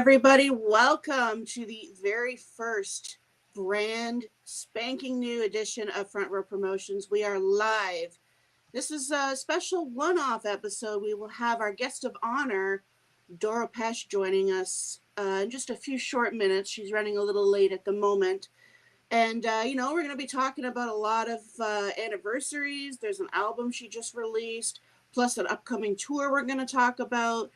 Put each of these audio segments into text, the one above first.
everybody. Welcome to the very first brand spanking new edition of Front Row Promotions. We are live. This is a special one-off episode. We will have our guest of honor, Doro Pesch, joining us in just a few short minutes. She's running a little late at the moment. And, we're going to be talking about a lot of anniversaries. There's an album she just released, plus an upcoming tour we're going to talk about.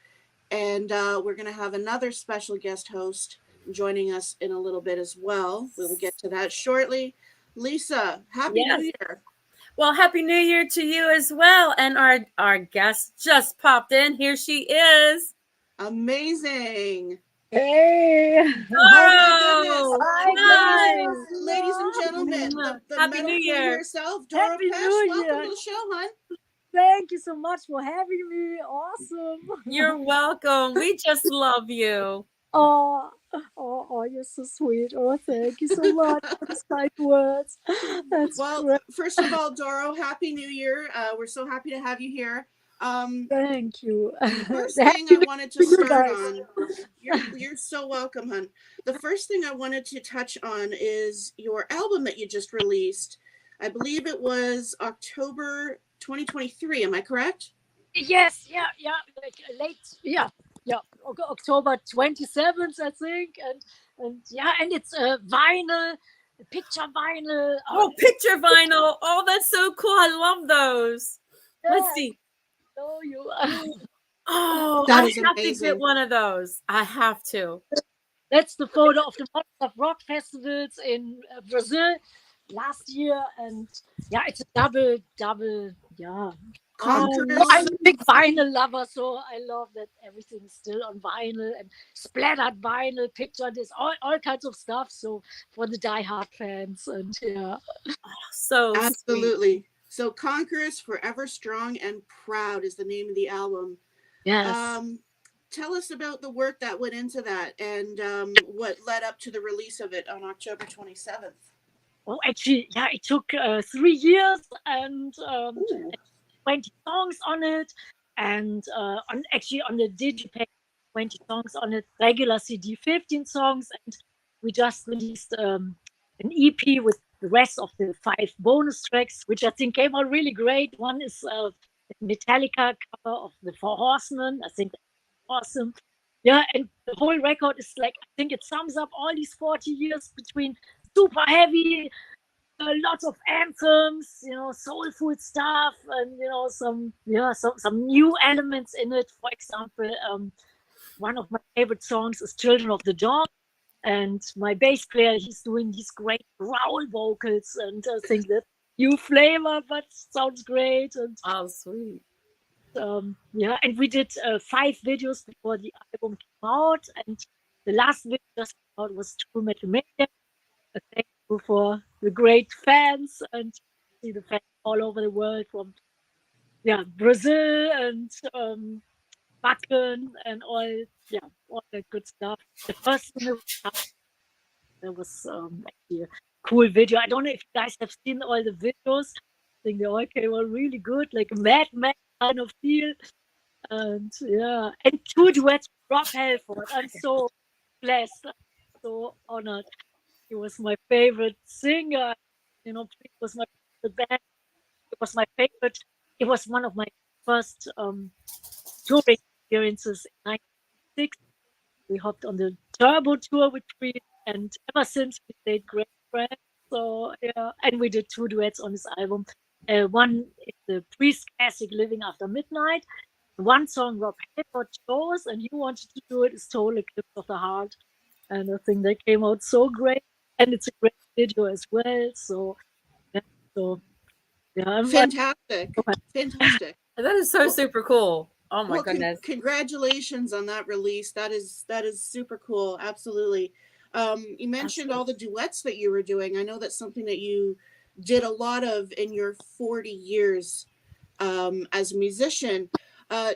And we're going to have another special guest host joining us in a little bit as well. We will get to that shortly. Lisa, Happy New Year. Well, Happy New Year to you as well. And our guest just popped in. Here she is. Amazing. Hey. Oh my goodness. Hi. Ladies and gentlemen, the Happy metal New queen Year. herself, Doro Happy Pesch. New Welcome Year. to the show, hon. Thank you so much for having me. Awesome. You're welcome. We just love you. Oh, you're so sweet. Oh, thank you so much for those kind words. That's great. First of all, Doro, Happy New Year. We're so happy to have you here. Thank you. The first thing I wanted to start on, you're so welcome, hon. The first thing I wanted to touch on is your album that you just released. I believe it was October 2023. Am I correct? Yes, yeah, like late, October 27th, I think, and it's vinyl, picture vinyl. Oh, picture vinyl. Oh, that's so cool. I love those. Yeah. Let's see. Oh, you. Oh, That I is have amazing. to get one of those. I have to. That's the photo of the Monster Rock festivals in Brazil last year, and it's a double. Conquerors. I'm a big vinyl lover, so I love that everything is still on vinyl and splattered vinyl, picture this, all kinds of stuff. So for the diehard fans, and So absolutely. Sweet. So Conquerors Forever Strong and Proud is the name of the album. Yes. Tell us about the work that went into that and what led up to the release of it on October 27th. Well, actually, it took 3 years and 20 songs on it, and on the digipack 20 songs on it, regular CD 15 songs, and we just released an EP with the rest of the 5 bonus tracks, which I think came out really great. One is a Metallica cover of the Four Horsemen. I think that's awesome. Yeah, and the whole record is like, I think it sums up all these 40 years between super heavy, lots of anthems, soulful stuff, and some new elements in it. For example, one of my favorite songs is "Children of the Dawn," and my bass player, he's doing these great growl vocals, and I think that new flavor, but sounds great. And sweet. and we did 5 videos before the album came out, and the last video just came out was True Metal Mania. Thank you for the great fans, and see the fans all over the world from Brazil and Bakken and all that good stuff. The first thing that was actually a cool video. I don't know if you guys have seen all the videos. I think they all came out really good, like a Mad Max kind of feel. And and 2 duets with Rob Halford. I'm so blessed, I'm so honored. He was my favorite singer. It was my favorite band. It was my favorite. It was one of my first touring experiences in 1996. We hopped on the Turbo tour with Creed, and ever since we stayed great friends. So and we did 2 duets on this album. One is the Priest classic "Living After Midnight." One song Rob Halford chose, and he wanted to do it, is "Total Eclipse of the Heart," and I think that came out so great. And it's a great video as well. So, Fantastic. Fantastic. That is so super cool. Oh my goodness. Congratulations on that release. That is super cool. Absolutely. You mentioned all the duets that you were doing. I know that's something that you did a lot of in your 40 years as a musician.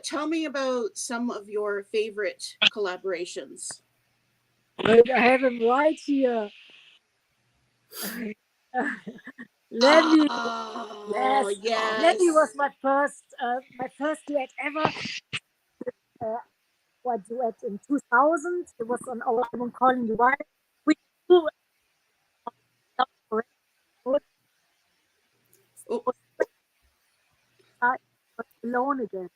Tell me about some of your favorite collaborations. I have him right here. Lenny. Yes. Lenny was my first duet ever. our duet in 2000. It was on our album Calling You Wild. We do Oh, alone again.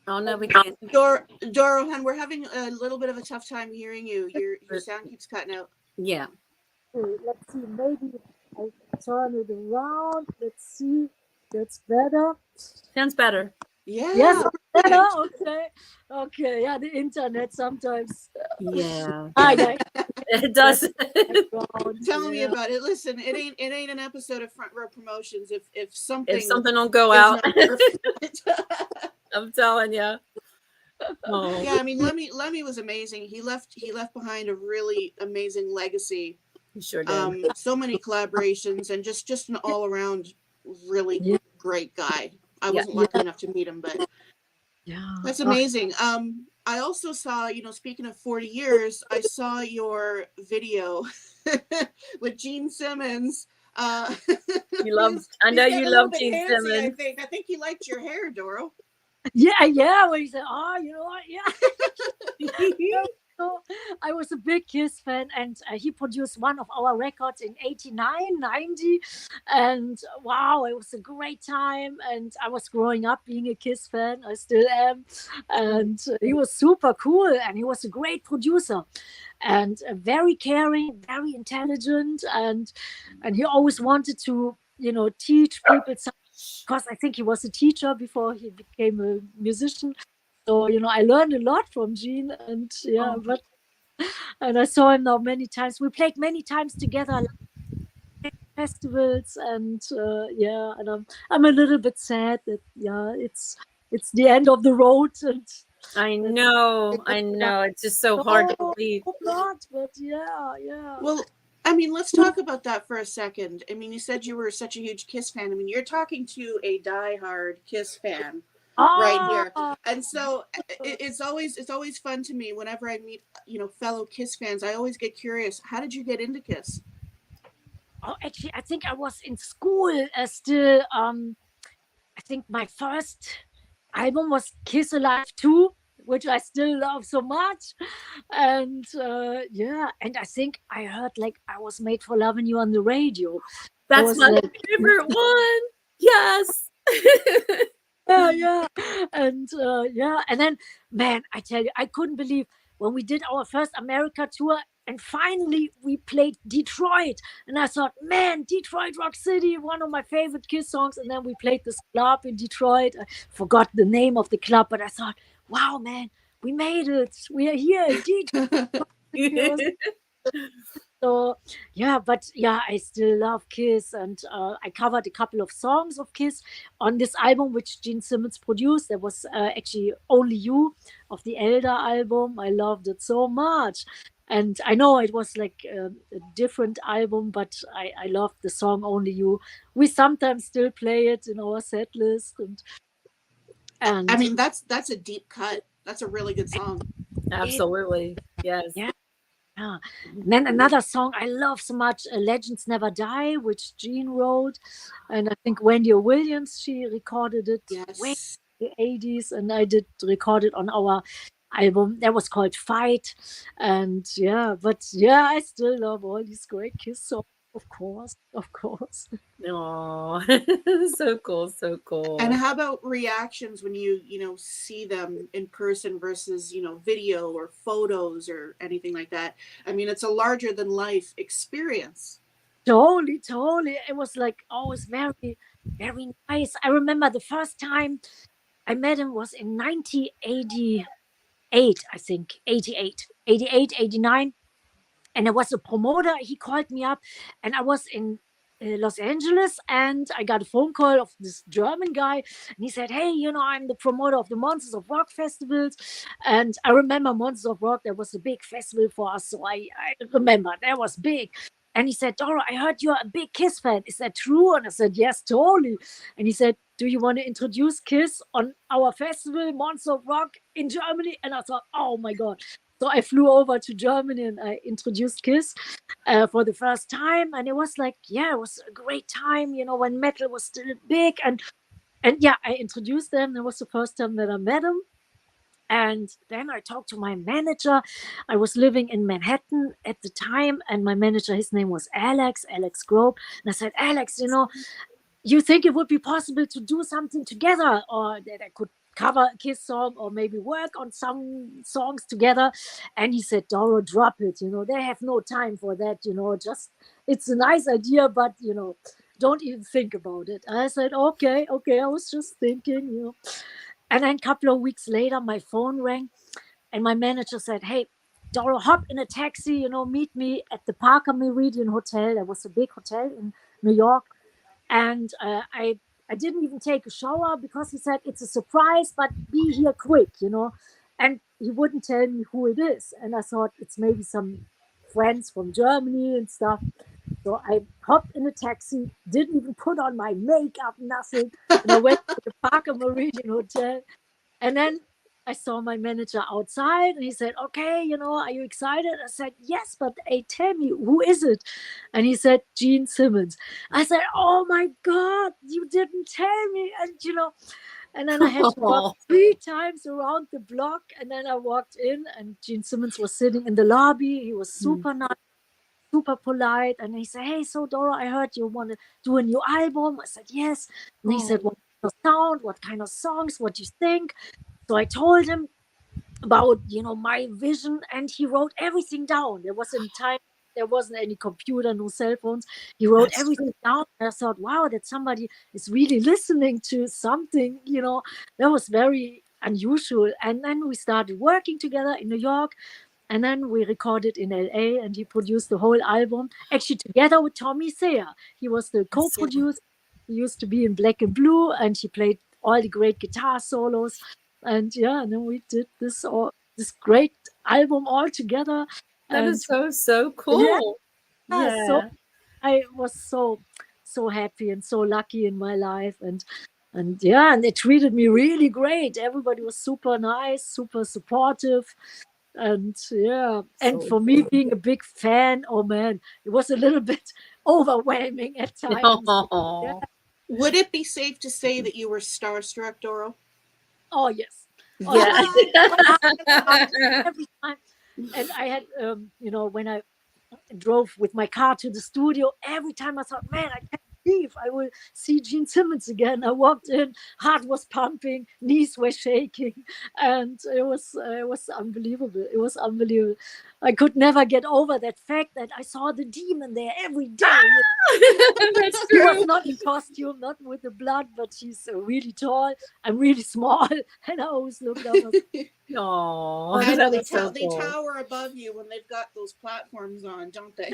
Oh no, we can't. Doro, hon, we're having a little bit of a tough time hearing you. Your sound keeps cutting out. Yeah. Okay, let's see. Maybe I turn it around. Let's see. That's better. Sounds better. Yeah. Yes, better. perfect. Okay. Okay. Yeah, the internet sometimes. Yeah. Yeah. It does. Tell me about it. Listen, it ain't an episode of Front Row Promotions if something don't go is out, not perfect. I'm telling you. Oh. Yeah, I mean Lemmy was amazing. He left behind a really amazing legacy. You sure did. So many collaborations and just an all around really great guy. I wasn't lucky enough to meet him, but that's amazing. I also saw, speaking of 40 years, I saw your video with Gene Simmons. I know you love Gene Simmons. I think he liked your hair, Doro. Yeah. When he said, you know what? Yeah. I was a big Kiss fan, and he produced one of our records in 89, 90. And wow, it was a great time. And I was growing up being a Kiss fan. I still am. And he was super cool, and he was a great producer and very caring, very intelligent. And he always wanted to, teach people something, because I think he was a teacher before he became a musician. So, I learned a lot from Gene, and and I saw him now many times. We played many times together, like festivals, and and I'm a little bit sad that it's the end of the road. And I know. It's just so hard to believe. Not, but yeah. Well, I mean, let's talk about that for a second. I mean, you said you were such a huge Kiss fan. I mean, you're talking to a diehard Kiss fan. Right here, and so it's always fun to me whenever I meet fellow Kiss fans. I always get curious. How did you get into Kiss? Oh, actually, I think I was in school still. I think my first album was Kiss Alive 2, which I still love so much, and and I think I heard I Was Made for Loving You on the radio. That's my favorite one. Yes. Yeah. And and then, man, I tell you, I couldn't believe when we did our first America tour, and finally we played Detroit, and I thought, man, Detroit Rock City, one of my favorite Kiss songs. And then we played this club in Detroit. I forgot the name of the club, but I thought, wow, man, we made it. We are here in Detroit. So I still love Kiss, and I covered a couple of songs of Kiss on this album which Gene Simmons produced. There was actually Only You of the Elder album. I loved it so much, and I know it was a different album, but I loved the song Only You. We sometimes still play it in our set list, and I mean, that's a deep cut. That's a really good song. Absolutely, yes. Yeah. And then another song I love so much, Legends Never Die, which Gene wrote. And I think Wendy Williams, she recorded it way in the 80s. And I did record it on our album. That was called Fight. And I still love all these great Kiss songs. Of course. Oh, so cool. And how about reactions when you see them in person versus video or photos or anything like that? I mean, it's a larger than life experience. Totally. It was always very, very nice. I remember the first time I met him was in 1988, I think, 88, 89. And there was a promoter. He called me up, and I was in Los Angeles, and I got a phone call of this German guy, and he said, hey, I'm the promoter of the Monsters of Rock festivals. And I remember Monsters of Rock, there was a big festival for us, so I remember that was big. And he said, Doro, I heard you're a big Kiss fan. Is that true? And I said, yes, totally. And he said, do you want to introduce Kiss on our festival, Monsters of Rock in Germany? And I thought, oh my God. So I flew over to Germany and I introduced Kiss for the first time. And it was like, yeah, it was a great time, when metal was still big. And yeah, I introduced them. It was the first time that I met them. And then I talked to my manager. I was living in Manhattan at the time. And my manager, his name was Alex Grove. And I said, Alex, you think it would be possible to do something together, or that I could cover a Kiss song or maybe work on some songs together? And he said, Doro, drop it. They have no time for that. Just, it's a nice idea, but, don't even think about it. I said, okay. I was just thinking. And then a couple of weeks later, my phone rang and my manager said, hey, Doro, hop in a taxi, meet me at the Parker Meridian Hotel. There was a big hotel in New York. And I didn't even take a shower because he said, it's a surprise, but be here quick, And he wouldn't tell me who it is. And I thought it's maybe some friends from Germany and stuff. So I hopped in a taxi, didn't even put on my makeup, nothing. And I went to the Parker Meridian Hotel. And then I saw my manager outside and he said, okay, are you excited? I said, yes, but hey, tell me, who is it? And he said, Gene Simmons. I said, oh my God, you didn't tell me. And, and then I had to walk 3 times around the block. And then I walked in and Gene Simmons was sitting in the lobby. He was super nice, super polite. And he said, hey, so Doro, I heard you want to do a new album. I said, yes. And he said, what kind of sound, what kind of songs, what do you think? So I told him about, my vision, and he wrote everything down. There wasn't any computer, no cell phones. He wrote everything down. I thought, wow, that somebody is really listening to something, that was very unusual. And then we started working together in New York. And then we recorded in LA and he produced the whole album, actually together with Tommy Thayer. He was the co-producer. He used to be in Black and Blue and he played all the great guitar solos. And and then we did this great album all together. That is so cool. Yeah. So I was so happy and so lucky in my life, and they treated me really great. Everybody was super nice, super supportive. And and for me being a big fan, oh man, it was a little bit overwhelming at times. Oh. Would it be safe to say that you were starstruck, Doro? Oh yes. Yeah. Every time. And I had when I drove with my car to the studio, every time I thought, man, I can't believe I will see Gene Simmons again. I walked in, heart was pumping, knees were shaking, and it was unbelievable. It was unbelievable. I could never get over that fact that I saw the demon there every day. That's He true. was not in costume, not with the blood, but she's really tall. I'm really small, and I always looked up. Oh, I know, that they, is so they cool. tower above you when they've got those platforms on, don't they?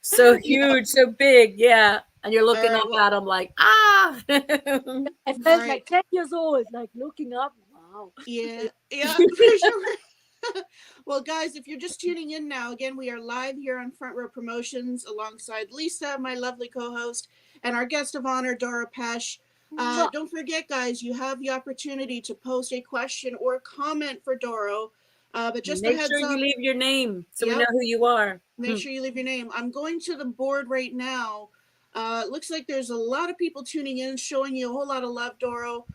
So huge, so big, yeah. And you're looking up at them like, ah. I felt like 10 years old, like looking up. Wow. Yeah, for sure. Well, guys, if you're just tuning in now, again, we are live here on Front Row Promotions alongside Lisa, my lovely co-host, and our guest of honor, Doro Pesch. Don't forget, guys, you have the opportunity to post a question or comment for Doro. But just make a heads sure up, you leave your name so we know who you are. Make sure you leave your name. I'm going to the board right now. Looks like there's a lot of people tuning in, showing you a whole lot of love, Doro.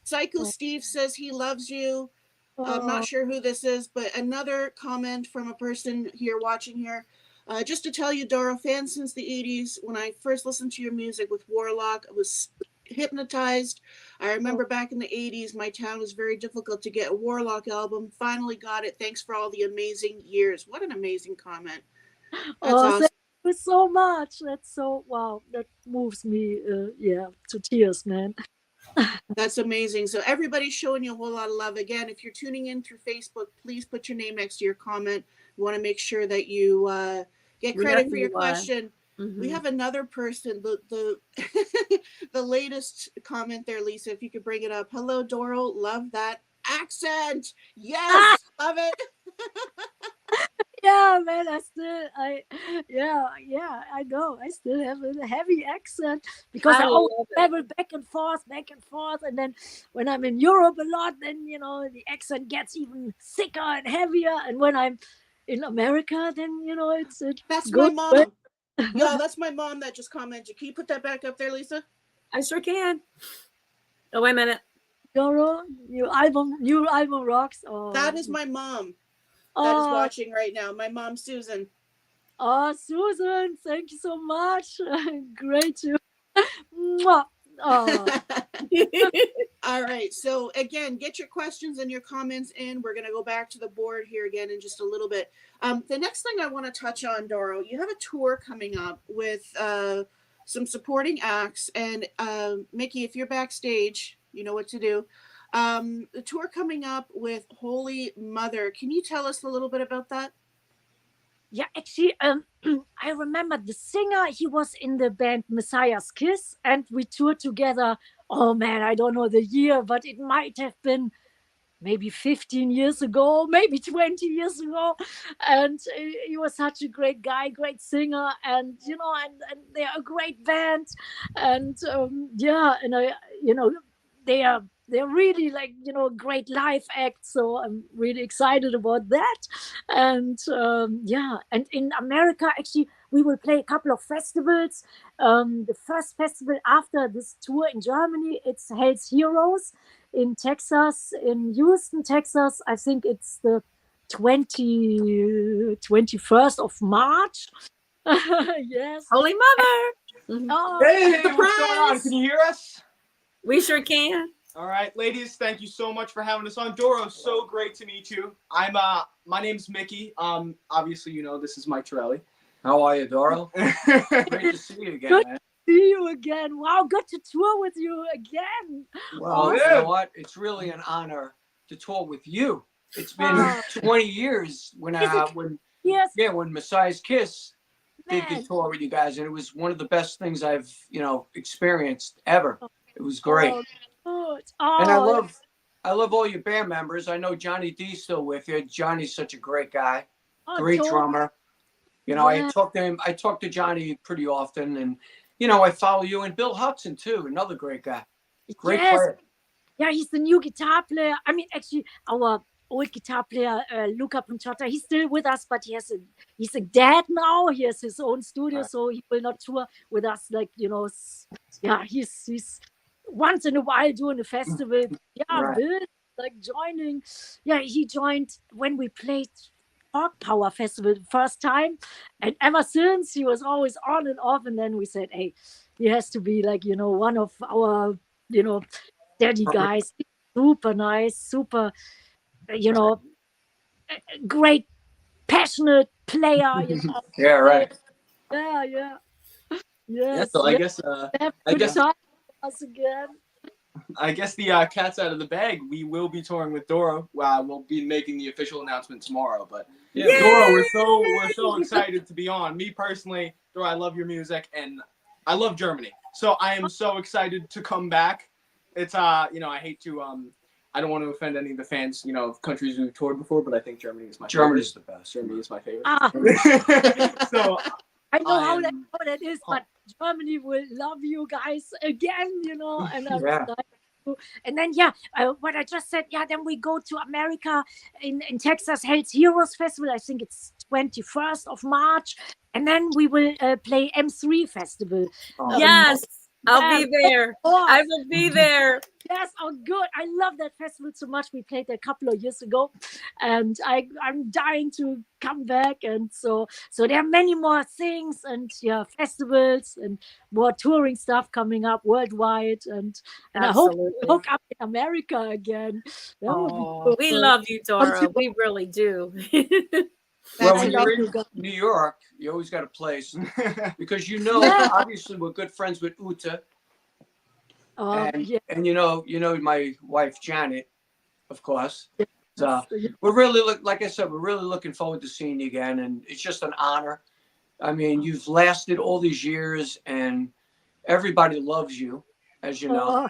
Psycho Steve says he loves you. I'm not sure who this is, but another comment from a person here watching here. Just to tell you, Doro, fan since the 80s. When I first listened to your music with Warlock, I was hypnotized. I remember back in the 80s, my town was very difficult to get a Warlock album. Finally got it. Thanks for all the amazing years. What an amazing comment. That's awesome. Thank you so much. That's so, wow. That moves me, to tears, man. That's amazing. So everybody's showing you a whole lot of love. Again, if you're tuning in through Facebook, please put your name next to your comment. We want to make sure that you get credit for your question. Mm-hmm. We have another person, the the latest comment there, Lisa, if you could bring it up. Hello, Doro. Love that accent. Yes, love it. Yeah, Yeah, man, I know. I still have a heavy accent because I I always love it. travel back and forth. And then when I'm in Europe a lot, then, the accent gets even thicker and heavier. And when I'm in America, then, it That's my goes away. mom. Yeah, that's my mom that just commented. Can you put that back up there, Lisa? I sure can. Oh, wait a minute. Doro, new album rocks. Oh, That is my mom that is oh, watching right now. My mom, Susan. oh, Susan, thank you so much. Great to. Mwah. Oh. All right. So again, get your questions and your comments in. We're going to go back to the board here again in just a little bit. The next thing I want to touch on, Doro, you have a tour coming up with some supporting acts. And Mickey, if you're backstage, you know what to do. The tour coming up with Holy Mother. Can you tell us a little bit about that? Yeah, actually, I remember the singer. He was in the band Messiah's Kiss, and we toured together. Oh man, I don't know the year, but it might have been maybe 15 years ago, maybe 20 years ago. And he was such a great guy, great singer, and and they're a great band. And and they're really like great live acts, so I'm really excited about that. And and in America actually we will play a couple of festivals. The first festival after this tour in Germany, it's Hell's Heroes in Texas, in Houston, Texas. I think it's the 21st of March. Yes. Holy Mother. Oh, Hey, what's going on? Surprise! Can you hear us? We sure can. All right, ladies, thank you so much for having us on. Doro, so great to meet you. My name's Mickey. Obviously, this is Mike Torelli. How are you, Doro? Great to see you again, Good. man. See you again. Wow, good to tour with you again. Well, you yeah. know what? It's really an honor to tour with you. It's been 20 years when Yes, when Messiah's Kiss did the man. tour with you guys, and it was one of the best things I've experienced ever. It was great, Oh, good. and Oh, I love all your band members. I know Johnny D's still with you. Johnny's such a great guy, oh, great Doro. drummer. Yeah. I talk to him. I talk to Johnny pretty often, and I follow you, and Bill Hudson too, another great guy, great Yes. player. Yeah, he's the new guitar player. I mean, actually, our old guitar player, Luca Punchata, he's still with us, but he's a dad now. He has his own studio, Right. so he will not tour with us. Like, he's once in a while doing a festival. Yeah, Right. Bill, like joining. Yeah, he joined when we played Rock Power Festival the first time. And ever since, he was always on and off. And then we said, hey, he has to be like, one of our, steady guys. Super nice, super, great, passionate player. Yeah, right. Yeah. Yeah, Yes. so I yes. guess Have I good guess- time with us again. the cat's out of the bag. We will be touring with Doro. We'll be making the official announcement tomorrow. But Yeah. Yay! Doro, we're so excited to be on. Me personally, Doro, I love your music and I love Germany. So I am so excited to come back. It's I hate to I don't want to offend any of the fans, of countries we've toured before, but I think Germany is my Germany's favorite. the best. Germany is my favorite. Ah, So I know how am- that is, but Germany will love you guys again, and I'm Yeah. excited to. And then, what I just said, then we go to America in Texas, Hell's Heroes Festival. I think it's 21st of March. And then we will play M3 Festival. Oh, Yes, I'll be there. Oh, I will be there. yes, oh good. I love that festival so much. We played there a couple of years ago, and I'm dying to come back. And so there are many more things and festivals and more touring stuff coming up worldwide. And I hope Absolutely. hook up in America again. That would be Oh, good. We love you, Dora. We really do. Well, That's when I love you're you in guys. New York, you always got a place because Yeah. obviously we're good friends with Uta, Oh, and yeah. and my wife Janet, of course. So Yeah. we're really like I said, we're really looking forward to seeing you again, and it's just an honor. I mean, you've lasted all these years, and everybody loves you, as you know, Oh,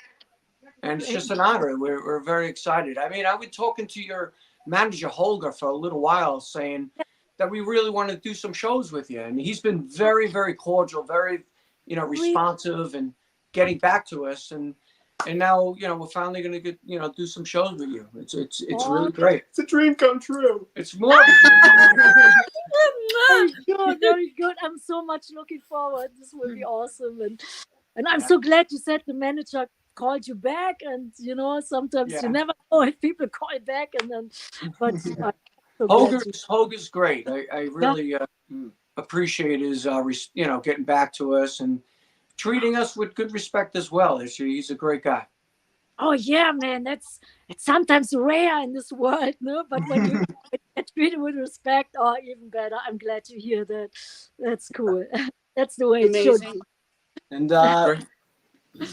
and it's just an honor. We're very excited. I mean, I was talking to your manager Holger for a little while, saying that we really want to do some shows with you. And he's been very, very cordial, very, responsive and getting back to us. And now, we're finally going to get, do some shows with you. It's really great. It's a dream come true. It's more of a dream. Very good, very good. I'm so much looking forward. This will be awesome. And I'm so glad you said the manager called you back. And, sometimes you never know if people call back. And then, but Hogan's great. I really appreciate his, getting back to us and treating us with good respect as well. He's a great guy. Oh yeah, man, it's sometimes rare in this world, no? But when you get treated with respect, even better. I'm glad to hear that. That's cool. That's the way it should be. And What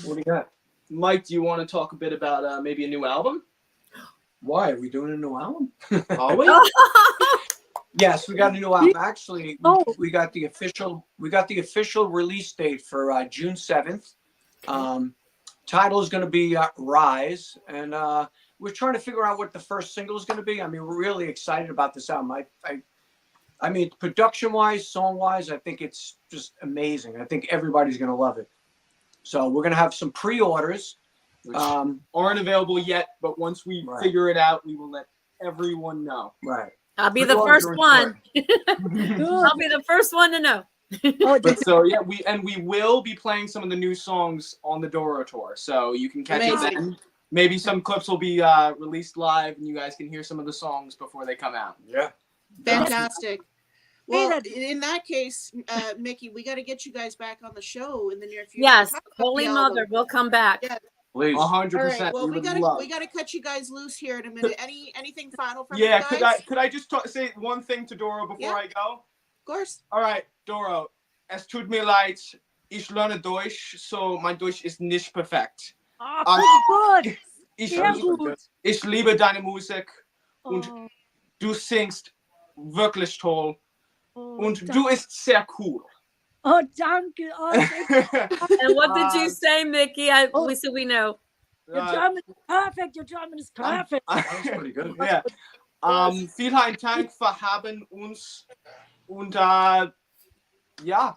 do you got? Mike, do you want to talk a bit about maybe a new album? Why are we doing a new album? Are we? Yes, we got a new album. Actually, we got the official release date for June 7th. Title is going to be Rise, and we're trying to figure out what the first single is going to be. I mean, we're really excited about this album. I mean, production-wise, song-wise, I think it's just amazing. I think everybody's going to love it. So we're going to have some pre-orders. Which aren't available yet, but once we figure it out, we will let everyone know. Right. I'll be the first one. I'll be the first one to know. But so yeah, we will be playing some of the new songs on the Doro tour, so you can catch it then. Maybe some clips will be released live, and you guys can hear some of the songs before they come out. Yeah. Fantastic. Well, in that case, Mickey, we got to get you guys back on the show in the near future. Yes, Holy Mother will come back. Yeah. Please. 100%. Well, we gotta cut you guys loose here in a minute. Anything final from you guys? Could I just say one thing to Doro before I go? Of course. All right, Doro. Es tut mir leid, ich lerne Deutsch, so mein Deutsch ist nicht perfekt. Good. Ich liebe deine Musik und du singst wirklich toll und du bist sehr cool. Oh, danke. And what did you say, Mickey? So we know. Your German is perfect. Your German is perfect. That was pretty good. Yeah. Vielen Dank für haben uns und yeah.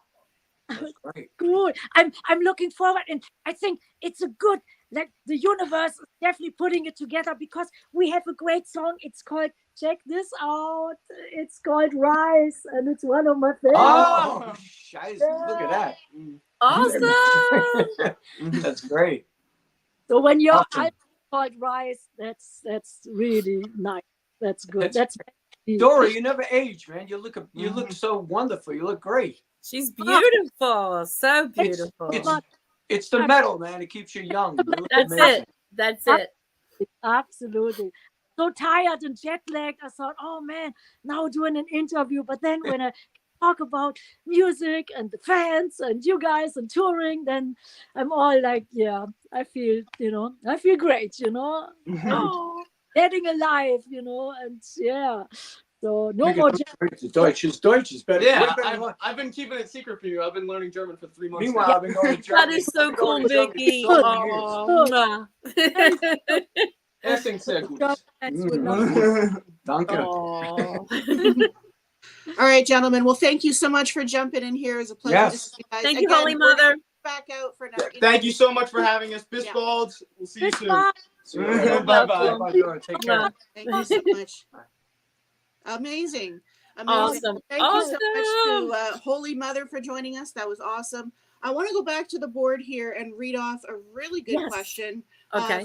That's great. Good. I'm looking forward, and I think it's a good. Like the universe is definitely putting it together because we have a great song. It's called Check This Out. It's called Rise, and it's one of my favorites. Oh, scheiße. Look at that. Awesome. That's great. So when your album called Rise, that's really nice. That's good. That's Dora, you never age, man. You look so wonderful. You look great. She's beautiful. So beautiful. It's the metal, man. It keeps you young. That's it. Absolutely. So tired and jet lagged. I thought, oh man, now doing an interview. But then when I talk about music and the fans and you guys and touring, then I'm all like, yeah, I feel great, getting alive, and yeah. So no more. Deutsch is better. Yeah, I've been keeping it secret from you. I've been learning German for 3 months. Meanwhile, I've been going to Germany. That is so cool, Mickey. Essen sehr gut. Danke. All right, gentlemen. Well, thank you so much for jumping in here. It was a pleasure to see you guys. Thank you, Holy Mother. Back out for now. Thank you so much for having us. Bis bald. We'll see you soon. Bye-bye. Take care. Thank you so much. Amazing. Awesome. Thank you so much to Holy Mother for joining us. That was awesome. I want to go back to the board here and read off a really good question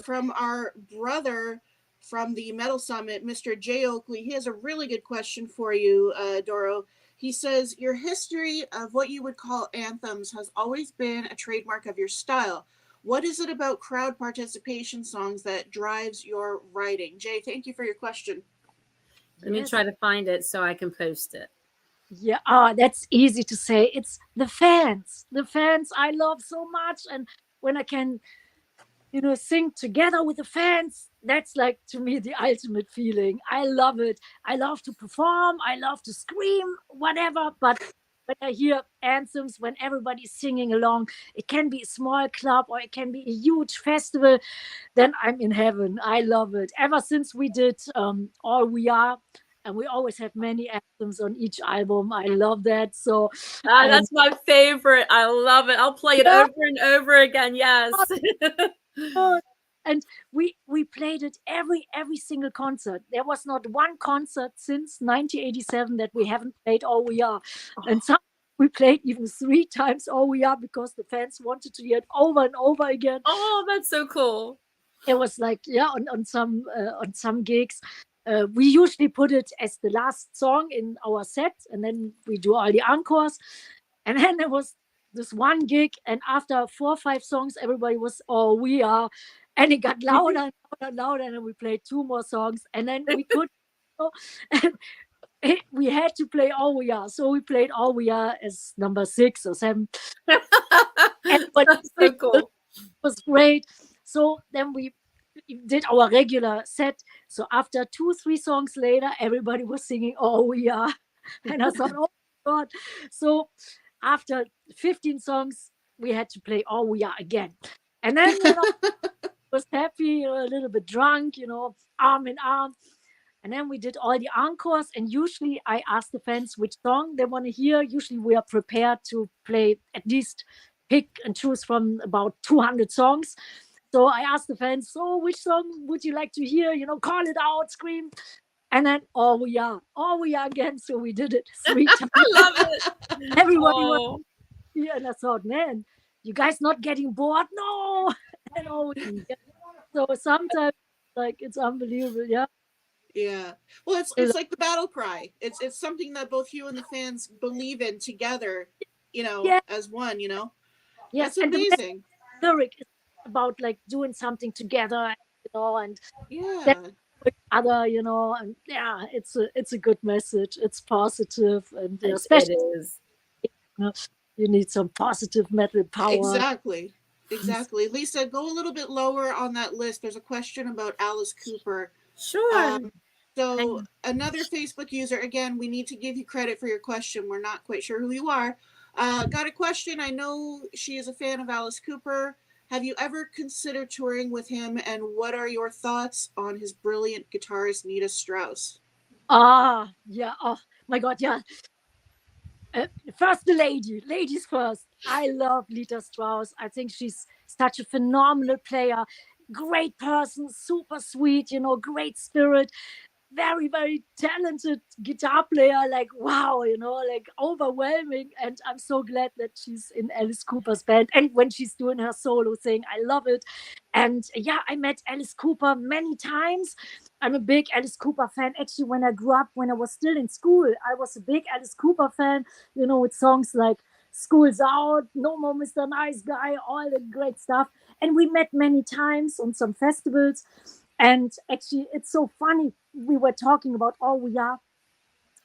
from our brother from the Metal Summit, Mr. Jay Oakley. He has a really good question for you, Doro. He says, your history of what you would call anthems has always been a trademark of your style. What is it about crowd participation songs that drives your writing? Jay, thank you for your question. Let me try to find it so I can post it. Yeah, that's easy to say. It's the fans. The fans I love so much. And when I can, sing together with the fans, that's like, to me, the ultimate feeling. I love it. I love to perform. I love to scream, whatever. But when I hear anthems, when everybody's singing along, it can be a small club or it can be a huge festival, then I'm in heaven. I love it. Ever since we did All We Are, and we always have many anthems on each album. I love that. So That's my favorite. I love it. I'll play it Yeah. over and over again. Yes. and we played it every single concert. There was not one concert since 1987 that we haven't played All We Are. And some we played even 3 times All We Are because the fans wanted to hear it over and over again. Oh, that's so cool. It was like, yeah, on some gigs. We usually put it as the last song in our set, and then we do all the encores. And then there was this one gig, and after 4 or 5 songs, everybody was, "Oh, we are," and it got louder and louder and louder. And then we played 2 more songs, and then we could, and we had to play "All We Are," so we played "All We Are" as number 6 or 7. But That's so cool. It was great. So then we did our regular set. So after 2, 3 songs later, everybody was singing "All We Are," and I thought, "Oh my God!" So after 15 songs, we had to play "All We Are" again, and then was happy, a little bit drunk, arm in arm. And then we did all the encores, and usually I ask the fans which song they want to hear. Usually we are prepared to play at least pick and choose from about 200 songs. So I asked the fans, so which song would you like to hear? Call it out, scream. And then All We Are again. So we did it 3 times. I love it. Everybody was here, and I thought, man, you guys not getting bored? No. And so sometimes, like, it's unbelievable. Yeah. Yeah. Well, it's like the battle cry. It's something that both you and the fans believe in together, as one, Yes. That's amazing. The lyric is about like doing something together, and Yeah. with other, and yeah, it's a good message. It's positive, and especially it is. You need some positive metal power. Exactly. Lisa, go a little bit lower on that list. There's a question about Alice Cooper. Sure. So another Facebook user, again, we need to give you credit for your question. We're not quite sure who you are. Got a question. I know she is a fan of Alice Cooper. Have you ever considered touring with him, and what are your thoughts on his brilliant guitarist, Nita Strauss? Yeah. Oh my God, yeah. First, the ladies first. I love Nita Strauss. I think she's such a phenomenal player, great person, super sweet, great spirit, very, very talented guitar player. Like, wow, like overwhelming. And I'm so glad that she's in Alice Cooper's band. And when she's doing her solo thing, I love it. And yeah, I met Alice Cooper many times. I'm a big Alice Cooper fan. Actually, when I grew up, when I was still in school, I was a big Alice Cooper fan, with songs like School's Out, No More Mr. Nice Guy, all the great stuff. And we met many times on some festivals. And actually, it's so funny. We were talking about All We Are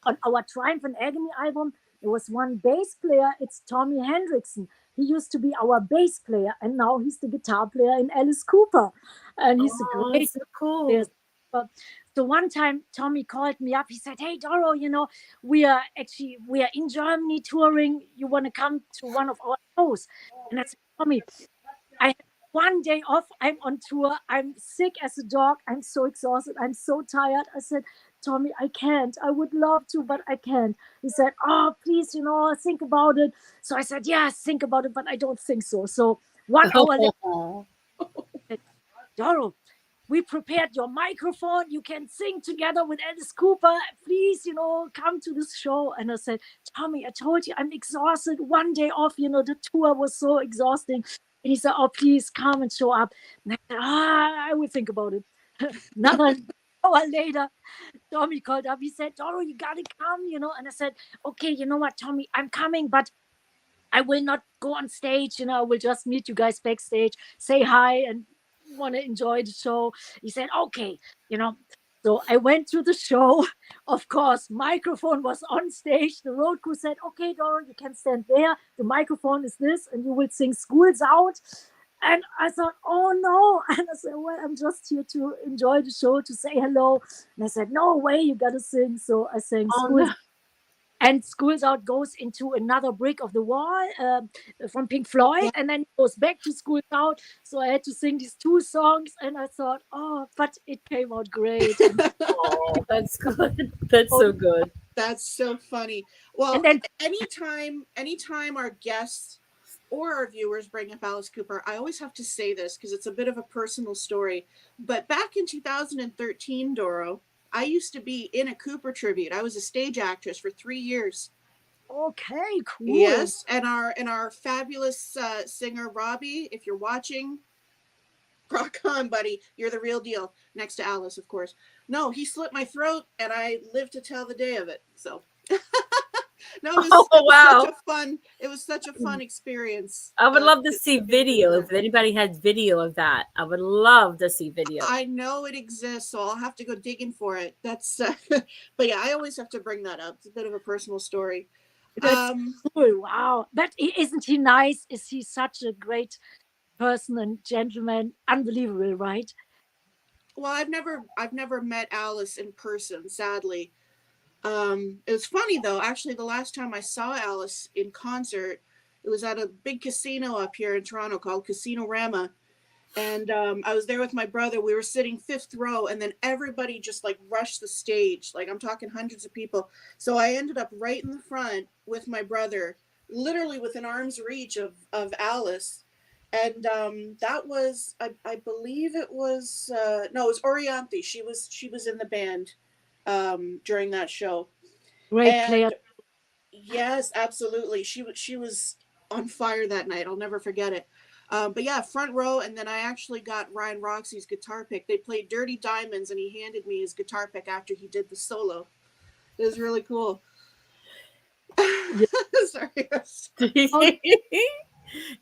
on our Triumph and Agony album. There was one bass player. It's Tommy Hendrickson. He used to be our bass player, and now he's the guitar player in Alice Cooper. And he's a great, so cool. player. So one time Tommy called me up. He said, "Hey Doro, we are in Germany touring. You want to come to one of our shows?" And I said, "Tommy, I have one day off. I'm on tour. I'm sick as a dog. I'm so exhausted. I'm so tired." I said, "Tommy, I can't. I would love to, but I can't." He said, "Oh, please, think about it." So I said, "Yes, think about it, but I don't think so." So 1 hour later, "Doro, we prepared your microphone. You can sing together with Alice Cooper. Please, come to this show." And I said, "Tommy, I told you I'm exhausted. One day off, the tour was so exhausting." And he said, "Oh, please come and show up." And I said, I will think about it. Another hour later, Tommy called up. He said, "Doro, you got to come, And I said, "Okay, you know what, Tommy, I'm coming, but I will not go on stage. I will just meet you guys backstage, say hi, and want to enjoy the show." He said, "Okay, So I went to the show. Of course, microphone was on stage. The road crew said, "Okay, Doro, you can stand there. The microphone is this, and you will sing School's Out." And I thought, "Oh no." And I said, "Well, I'm just here to enjoy the show, to say hello." And I said, "No way, you got to sing." So I sang School's Out. and Schools Out goes into Another Brick of the Wall from Pink Floyd, and then it goes back to Schools Out. So I had to sing these two songs, and I thought, oh, but it came out great. Oh, that's good. That's so good. That's so funny. Well, And then anytime our guests or our viewers bring up Alice Cooper, I always have to say this because it's a bit of a personal story. But back in 2013, Doro, I used to be in a Cooper tribute. I was a stage actress for 3 years. okay, cool. Yes, and our fabulous singer Robbie, if you're watching, rock on, buddy. You're the real deal. Next to Alice, of course. No, he slit my throat, and I lived to tell the day of it. So, no, it was such a fun experience. I would love to see video. If anybody has video of that, I would love to see video. I know it exists, so I'll have to go digging for it. That's, but yeah, I always have to bring that up. It's a bit of a personal story. That's cool. Wow. But isn't he nice? Is he such a great person and gentleman? Unbelievable, right? Well, I've never met Alice in person, sadly. It was funny though. Actually, the last time I saw Alice in concert, it was at a big casino up here in Toronto called Casino Rama. And I was there with my brother. We were sitting 5th row, and then everybody just like rushed the stage. Like, I'm talking hundreds of people. So I ended up right in the front with my brother, literally within arm's reach of Alice. And that was, I believe it was, no, it was Orianthi. She was in the band during that show. Great player. Yes, absolutely. She was on fire that night. I'll never forget it. But yeah, front row, and then I actually got Ryan Roxy's guitar pick. They played Dirty Diamonds, and he handed me his guitar pick after he did the solo. It was really cool. Sorry.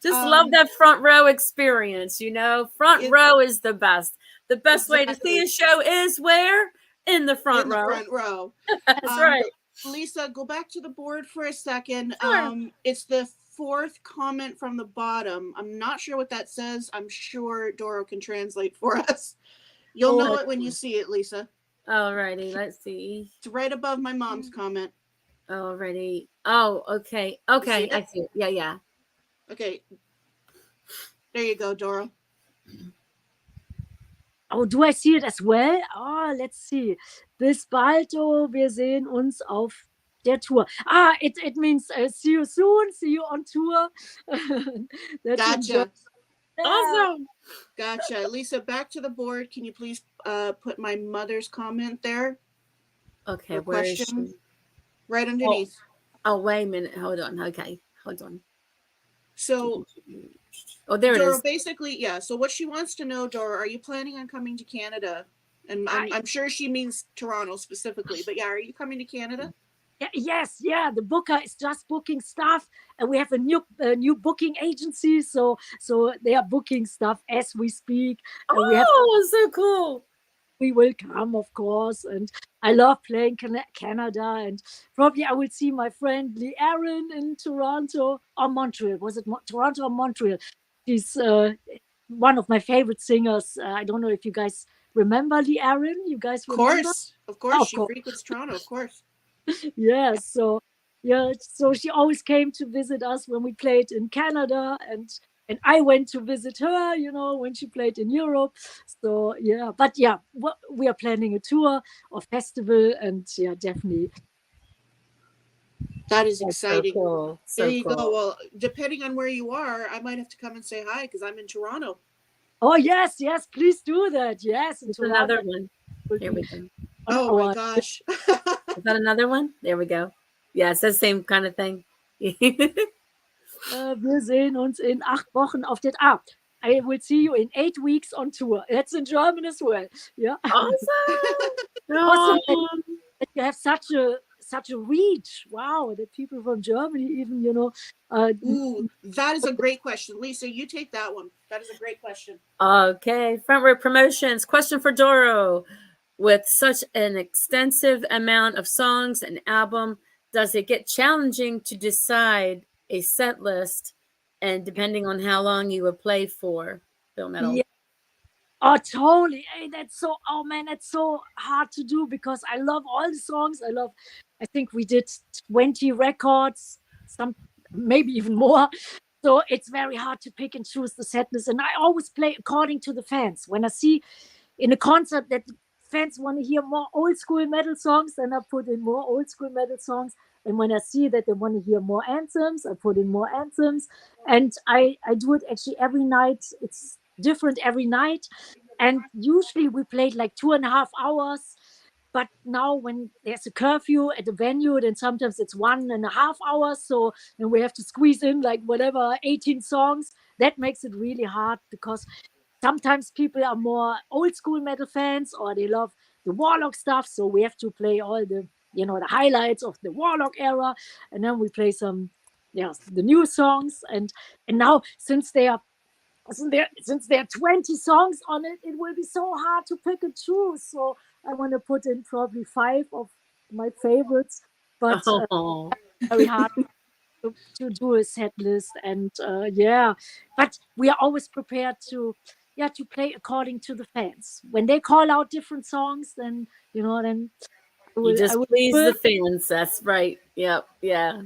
Just love that front row experience, you know. Front row is the best. The best way to see a show is where? In the front row. Front row. That's right. Lisa, go back to the board for a second. Sure. It's the 4th comment from the bottom. I'm not sure what that says. I'm sure Doro can translate for us. You'll know it when you see it, Lisa. Alrighty, let's see. It's right above my mom's comment. Alrighty. Oh, okay. Okay, I see it. Yeah. Okay. There you go, Doro. Oh, do I see it as well? Oh, let's see. Bis baldo, wir sehen uns auf der Tour. It means see you soon, see you on tour. Gotcha. Awesome. Gotcha. Lisa, back to the board. Can you please put my mother's comment there? Okay, where is she? Right underneath. Oh, wait a minute. Hold on. Okay, hold on. So, there Doro, it is. basically, yeah. So what she wants to know, Doro, are you planning on coming to Canada? And I'm sure she means Toronto specifically, but yeah, are you coming to Canada? Yes, the booker is just booking stuff, and we have a new booking agency, so they are booking stuff as we speak. So cool. We will come, of course, and I love playing Canada, and probably I will see my friend Lee Aaron in Toronto or Montreal. Was it Toronto or Montreal? She's one of my favorite singers. I don't know if you guys remember Lee Aaron. You guys remember? Of course. She frequents Toronto, of course. So she always came to visit us when we played in Canada, and I went to visit her, when she played in Europe. So we are planning a tour or festival, and definitely. That is exciting. So cool. There you go. Well, depending on where you are, I might have to come and say hi because I'm in Toronto. Oh yes, please do that. Yes, it's another one. Here we go. Oh my gosh. Is that another one? There we go. Yeah, it's the same kind of thing. Wir sehen uns in 8 Wochen auf der I will see you in 8 weeks on tour. That's in German as well. Yeah. Awesome. That you have such a reach. Wow, that people from Germany even, Ooh, that is a great question. Lisa, you take that one. That is a great question. Okay, Front Row Promotions. Question for Doro. With such an extensive amount of songs and album, does it get challenging to decide a set list, and depending on how long you would play for Bill Metal? Yeah. Oh, totally. Hey, that's so hard to do because I love all the songs. I love I think we did 20 records, some maybe even more. So it's very hard to pick and choose the set list. And I always play according to the fans. When I see in a concert that fans want to hear more old school metal songs, then I put in more old school metal songs. And when I see that they want to hear more anthems, I put in more anthems. And I do it actually every night. It's different every night. And usually we played like 2.5 hours. But now when there's a curfew at the venue, then sometimes it's 1.5 hours. So then we have to squeeze in like whatever, 18 songs. That makes it really hard because sometimes people are more old school metal fans or they love the Warlock stuff. So we have to play all the, the highlights of the Warlock era. And then we play some, the new songs. And now since there are 20 songs on it, it will be so hard to pick and choose. So I want to put in probably 5 of my favorites, but very hard to do a set list. And but we are always prepared to play according to the fans. When they call out different songs, then then you just please the fans. That's right. Yep. Yeah.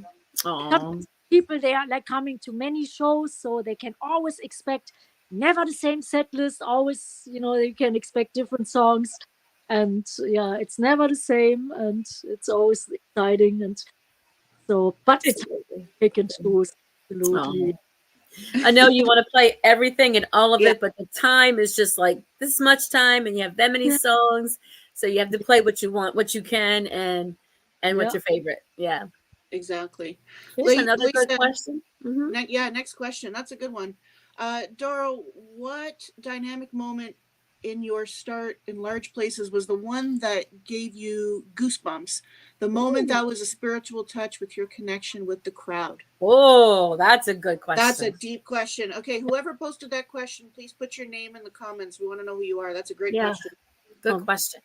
People, they are like coming to many shows, so they can always expect never the same set list. Always, they can expect different songs, and it's never the same, and it's always exciting. And so, but it's pick and choose. Absolutely. I know you want to play everything and all of it, but the time is just like this much time, and you have that many songs, so you have to play what you want, what you can, and what's your favorite. Yeah. Exactly. Here's another good question. Next question. That's a good one. Doro, what dynamic moment in your start in large places was the one that gave you goosebumps? The moment that was a spiritual touch with your connection with the crowd? Oh, that's a good question. That's a deep question. Okay, whoever posted that question, please put your name in the comments. We want to know who you are. That's a great question. Good question.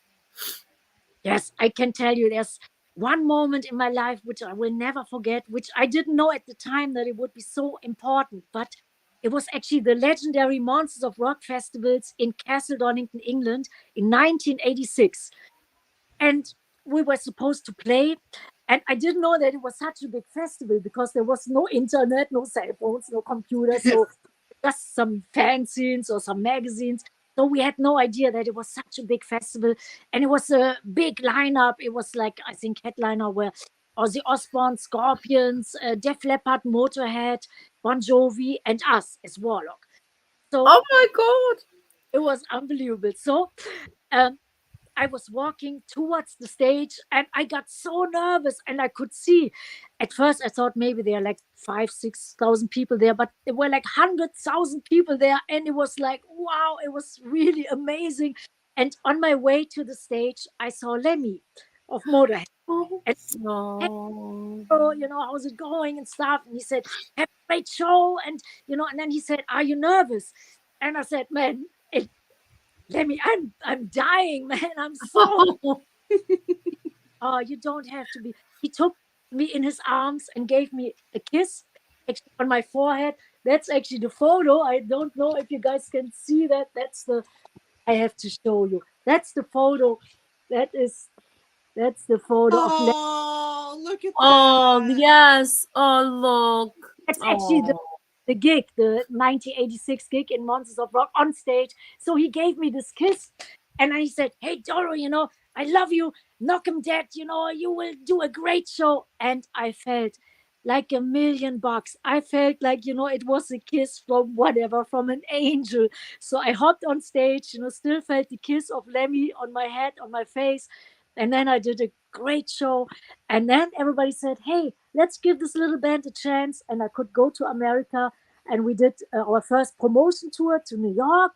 Yes, I can tell you there's one moment in my life which I will never forget, which I didn't know at the time that it would be so important, but it was actually the legendary Monsters of Rock festivals in Castle Donington, England in 1986. And we were supposed to play, and I didn't know that it was such a big festival because there was no internet, no cell phones, no computers, so just some fanzines or some magazines. So we had no idea that it was such a big festival, and it was a big lineup. It was like, I think headliner were Ozzy Osbourne, Scorpions, Def Leppard, Motorhead, Bon Jovi, and us as Warlock. So, oh my God, it was unbelievable. So I was walking towards the stage and I got so nervous, and I could see, at first I thought maybe there are like 5,000-6,000 people there, but there were like 100,000 people there. And it was like, wow, it was really amazing. And on my way to the stage, I saw Lemmy of Motorhead. And how's it going and stuff? And he said, have a great show. And, and then he said, are you nervous? And I said, man, Lemmy, I'm dying, man. I'm so. Oh, you don't have to be. He took me in his arms and gave me a kiss, actually on my forehead. That's actually the photo. I don't know if you guys can see that. I have to show you. That's the photo. That's the photo of Lemmy. Oh, look at that. Oh, yes. Oh, look. That's actually the gig, the 1986 gig in Monsters of Rock on stage. So he gave me this kiss, and I said, hey, Doro, I love you. Knock 'em dead. You will do a great show. And I felt like $1,000,000. I felt like, it was a kiss from an angel. So I hopped on stage, still felt the kiss of Lemmy on my head, on my face. And then I did a great show. And then everybody said, hey, let's give this little band a chance. And I could go to America. And we did our first promotion tour to New York.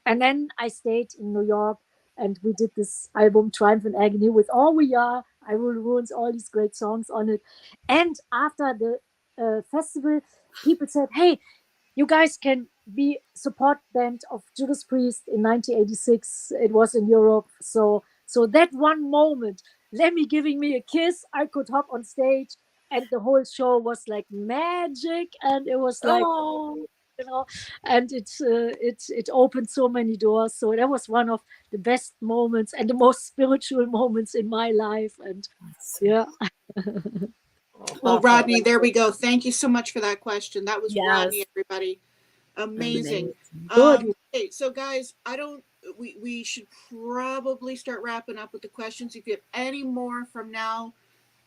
And then I stayed in New York. And we did this album, Triumph and Agony, with All We Are, I Will Ruins, all these great songs on it. And after the festival, people said, hey, you guys can be support band of Judas Priest in 1986. It was in Europe. So that one moment, Lemmy giving me a kiss, I could hop on stage, and the whole show was like magic. And it was like, and it opened so many doors. So that was one of the best moments and the most spiritual moments in my life. And yeah. Well, Rodney, there we go. Thank you so much for that question. That was Rodney, Yes. everybody. Amazing. Good. Okay, so guys, we should probably start wrapping up with the questions. If you have any more from now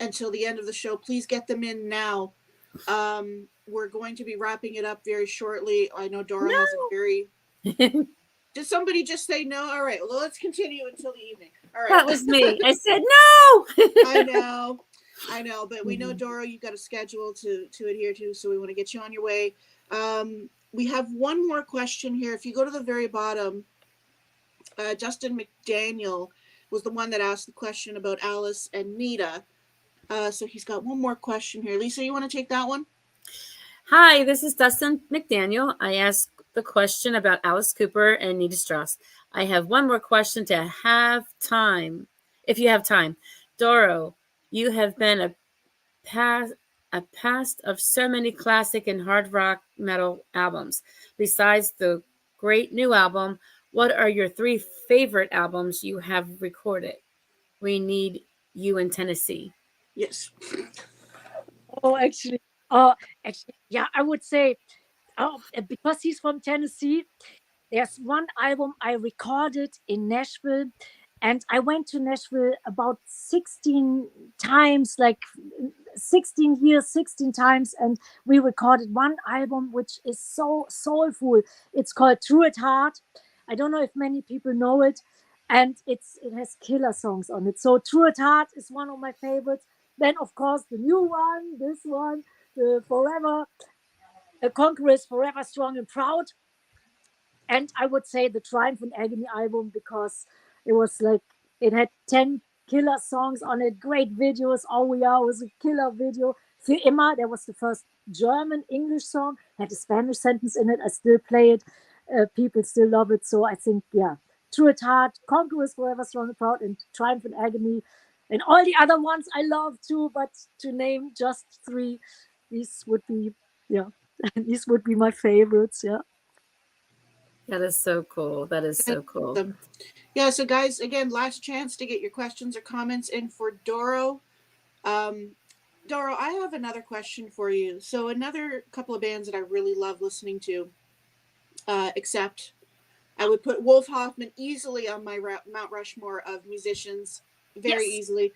until the end of the show, please get them in now. We're going to be wrapping it up very shortly. I know Dora has a very. Did somebody just say no? All right. Well, let's continue until the evening. All right. That was me. I said no. I know, but we know, Dora, you've got a schedule to adhere to, so we want to get you on your way. We have one more question here. If you go to the very bottom, Justin McDaniel was the one that asked the question about Alice and Nita. So he's got one more question here. Lisa, you want to take that one? Hi, this is Dustin McDaniel. I asked the question about Alice Cooper and Nita Strauss. I have one more question to have time, if you have time. Doro, you have been a past of so many classic and hard rock metal albums. Besides the great new album, what are your 3 favorite albums you have recorded? We Need You in Tennessee. Yes. Oh, actually, yeah, I would say, because he's from Tennessee, there's one album I recorded in Nashville, and I went to Nashville about 16 times, like 16 years, 16 times, and we recorded one album which is so soulful. It's called True at Heart. I don't know if many people know it, and it has killer songs on it. So True at Heart is one of my favorites. Then, of course, the new one, this one, the Forever, Conquerors, Forever Strong and Proud. And I would say the Triumph and Agony album, because it was like, it had 10 killer songs on it, great videos. All We Are was a killer video. Für immer, that was the first German-English song, had a Spanish sentence in it. I still play it. People still love it. So I think, yeah, True at Heart, Conquerors, Forever Strong and Proud, and Triumph and Agony. And all the other ones I love too, but to name just 3, these would be, yeah, these would be my favorites, yeah. That is so cool. That is so cool. Yeah, so guys, again, last chance to get your questions or comments in for Doro. Doro, I have another question for you. So another couple of bands that I really love listening to, except I would put Wolf Hoffman easily on my Mount Rushmore of musicians, very easily.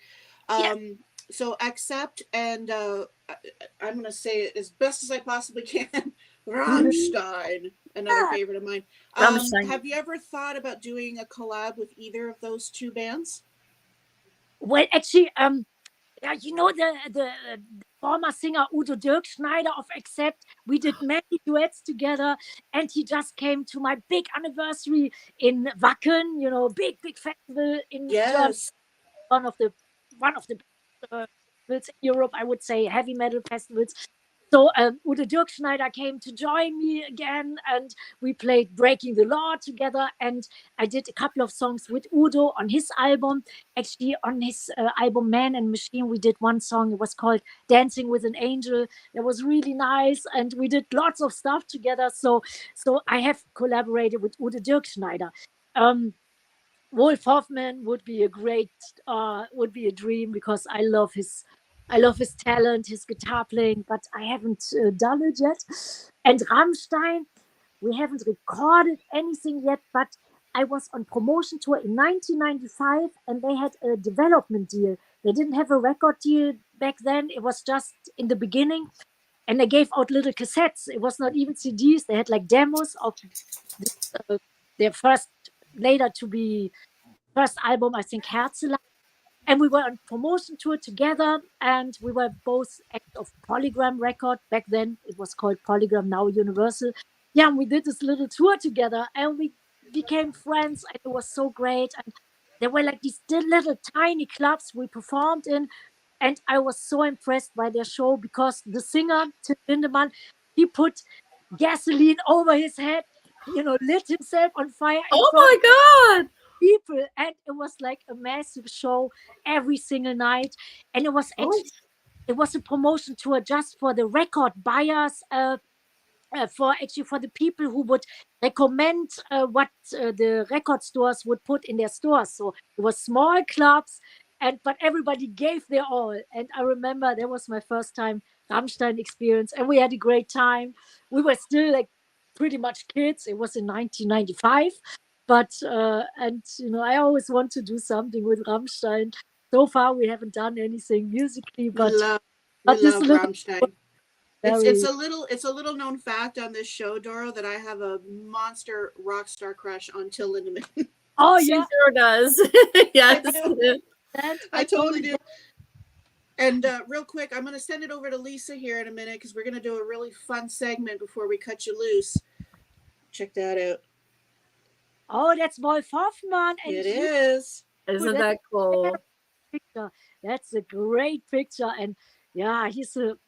So Accept, and I'm going to say it as best as I possibly can, Rammstein, another favorite of mine. Have you ever thought about doing a collab with either of those 2 bands? Well, actually, yeah, you know, the former singer Udo Dirkschneider of Accept, we did many duets together, and he just came to my big anniversary in Wacken, you know, big festival in Germany, one of the festivals in Europe, I would say, heavy metal festivals. So Udo Dirkschneider came to join me again, and we played Breaking the Law together, and I did a couple of songs with Udo on his album. Actually, on his album Man and Machine, we did one song. It was called Dancing with an Angel. It was really nice, and we did lots of stuff together. So I have collaborated with Udo Dirkschneider. Wolf Hoffman would be a dream, because I love his talent, his guitar playing, but I haven't done it yet. And Rammstein, we haven't recorded anything yet, but I was on promotion tour in 1995, and they had a development deal. They didn't have a record deal back then. It was just in the beginning, and they gave out little cassettes. It was not even CDs. They had like demos of their first album, I think, Herzeleid. And we were on promotion tour together, and we were both act of Polygram record. Back then it was called Polygram, now Universal. Yeah, and we did this little tour together, and we became friends, and it was so great. And there were like these little tiny clubs we performed in, and I was so impressed by their show, because the singer, Tim Lindemann, he put gasoline over his head, you know, lit himself on fire. Oh my God! People, and it was like a massive show every single night, and it was actually it was a promotion tour just for the record buyers for the people who would recommend what the record stores would put in their stores. So it was small clubs, but everybody gave their all. And I remember that was my first time Rammstein experience, and we had a great time. We were still like pretty much kids. It was in 1995, but and I always want to do something with Rammstein. So far, we haven't done anything musically, We love this little Rammstein. It's very a little known fact on this show, Doro, that I have a monster rock star crush on Till Lindemann. oh She yeah. sure does. Yes. I totally do. And real quick, I'm going to send it over to Lisa here in a minute because we're going to do a really fun segment before we cut you loose. Check that out. Oh, that's Wolf Hoffmann. And It is. Isn't that cool? Picture. That's a great picture. And yeah, he's a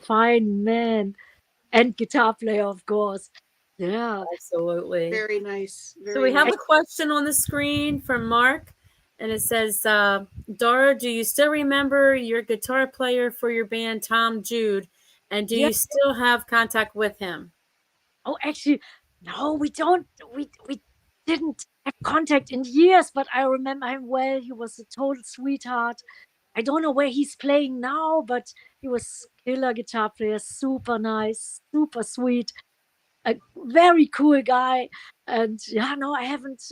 fine man and guitar player, of course. Yeah. Absolutely. Very nice. So we have a question on the screen from Mark, and it says, Doro, do you still remember your guitar player for your band, Tom Jude? And do you still have contact with him? Oh, actually, no, we don't. We didn't have contact in years, but I remember him well. He was a total sweetheart. I don't know where he's playing now, but he was killer guitar player, super nice, super sweet, a very cool guy. And yeah, no, I haven't.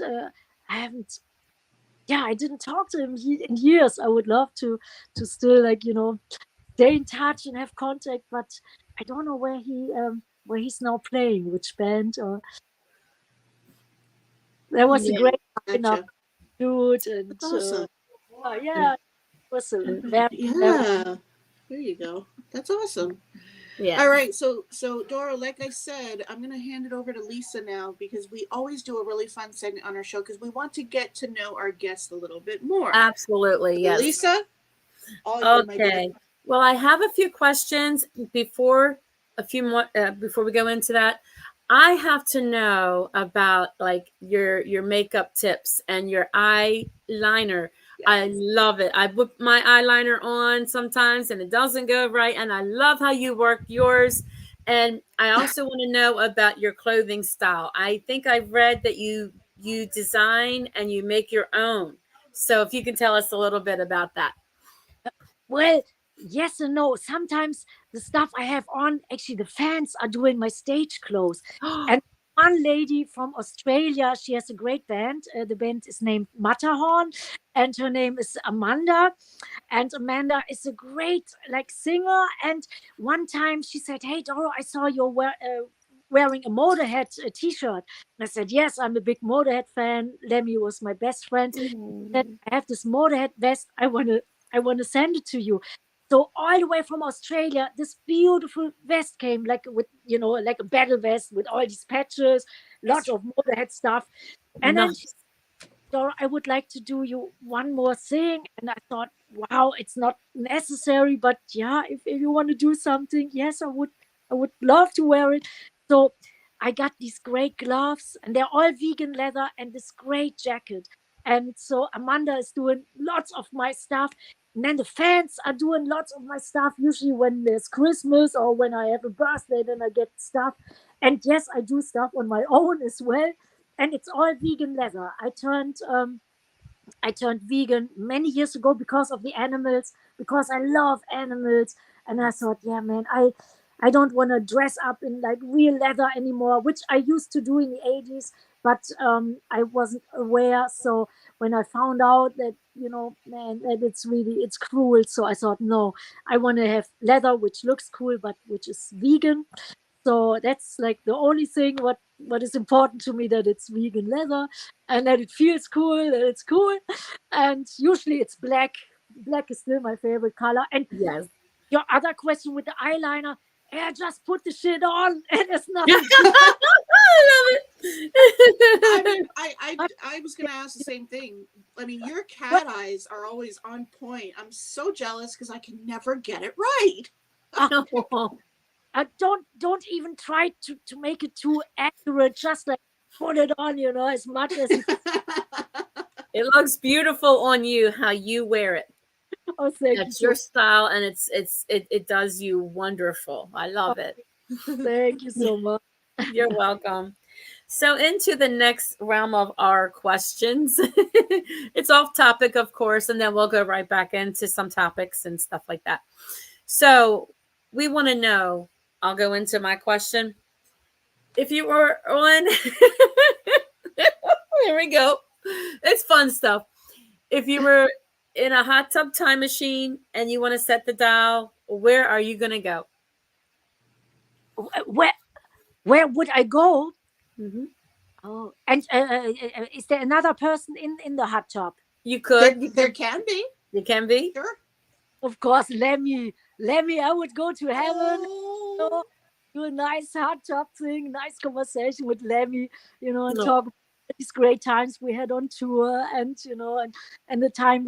Yeah, I didn't talk to him in years. I would love to still stay in touch and have contact, but I don't know where he's now playing, which band. Or there was a great lineup, dude, and awesome. Yeah, it was a very There you go. That's awesome. Yeah. All right. So Doro, like I said, I'm going to hand it over to Lisa now because we always do a really fun segment on our show because we want to get to know our guests a little bit more. Absolutely. Yes. Lisa? Okay. Well, I have a few questions before we go into that. I have to know about like your makeup tips and your eyeliner. Yes. I love it. I put my eyeliner on sometimes and it doesn't go right. And I love how you work yours. And I also want to know about your clothing style. I think I've read that you design and you make your own. So if you can tell us a little bit about that. Well, yes and no. Sometimes the stuff I have on, actually the fans are doing my stage clothes. And one lady from Australia, she has a great band. The band is named Matterhorn, and her name is Amanda. And Amanda is a great singer. And one time she said, "Hey, Doro, I saw you're wearing a Motorhead t-shirt." And I said, "Yes, I'm a big Motorhead fan. Lemmy was my best friend." Then I have this Motorhead vest. I want to send it to you. So all the way from Australia, this beautiful vest came like a battle vest with all these patches, lots of Motorhead stuff. And then she said, "Doro, I would like to do you one more thing." And I thought, wow, it's not necessary, but yeah, if you want to do something, yes, I would love to wear it. So I got these great gloves, and they're all vegan leather, and this great jacket. And so Amanda is doing lots of my stuff. And then the fans are doing lots of my stuff. Usually when there's Christmas or when I have a birthday, then I get stuff. And yes, I do stuff on my own as well. And it's all vegan leather. I turned vegan many years ago because of the animals, because I love animals. And I thought, yeah, man, I don't want to dress up in real leather anymore, which I used to do in the 80s, but I wasn't aware. So when I found out that, man, that it's cruel. So I thought, no, I want to have leather, which looks cool, but which is vegan. So that's the only thing what is important to me, that it's vegan leather and that it feels cool, that it's cool. And usually it's black. Black is still my favorite color. And yes, your other question with the eyeliner, yeah, just put the shit on and it's nothing. I love it. I was going to ask the same thing. I mean, your cat eyes are always on point. I'm so jealous because I can never get it right. Don't even try to make it too accurate. Just put it on, as much as it looks beautiful on you how you wear it. Oh, that's your style, and it does you wonderful. I love it. Thank you so much. You're welcome. So into the next realm of our questions. It's off topic, of course, and then we'll go right back into some topics and stuff like that. So we want to know, I'll go into my question. If you were on, here we go. It's fun stuff. If you were in a hot tub time machine and you want to set the dial, where are you going to go? Where would I go? Mm-hmm. Oh, and is there another person in the hot tub? You could. There can be. You can be. Sure. Of course, Lemmy. I would go to heaven. Oh. Do a nice hot tub thing, nice conversation with Lemmy, and No. talk about these great times we had on tour, and and the time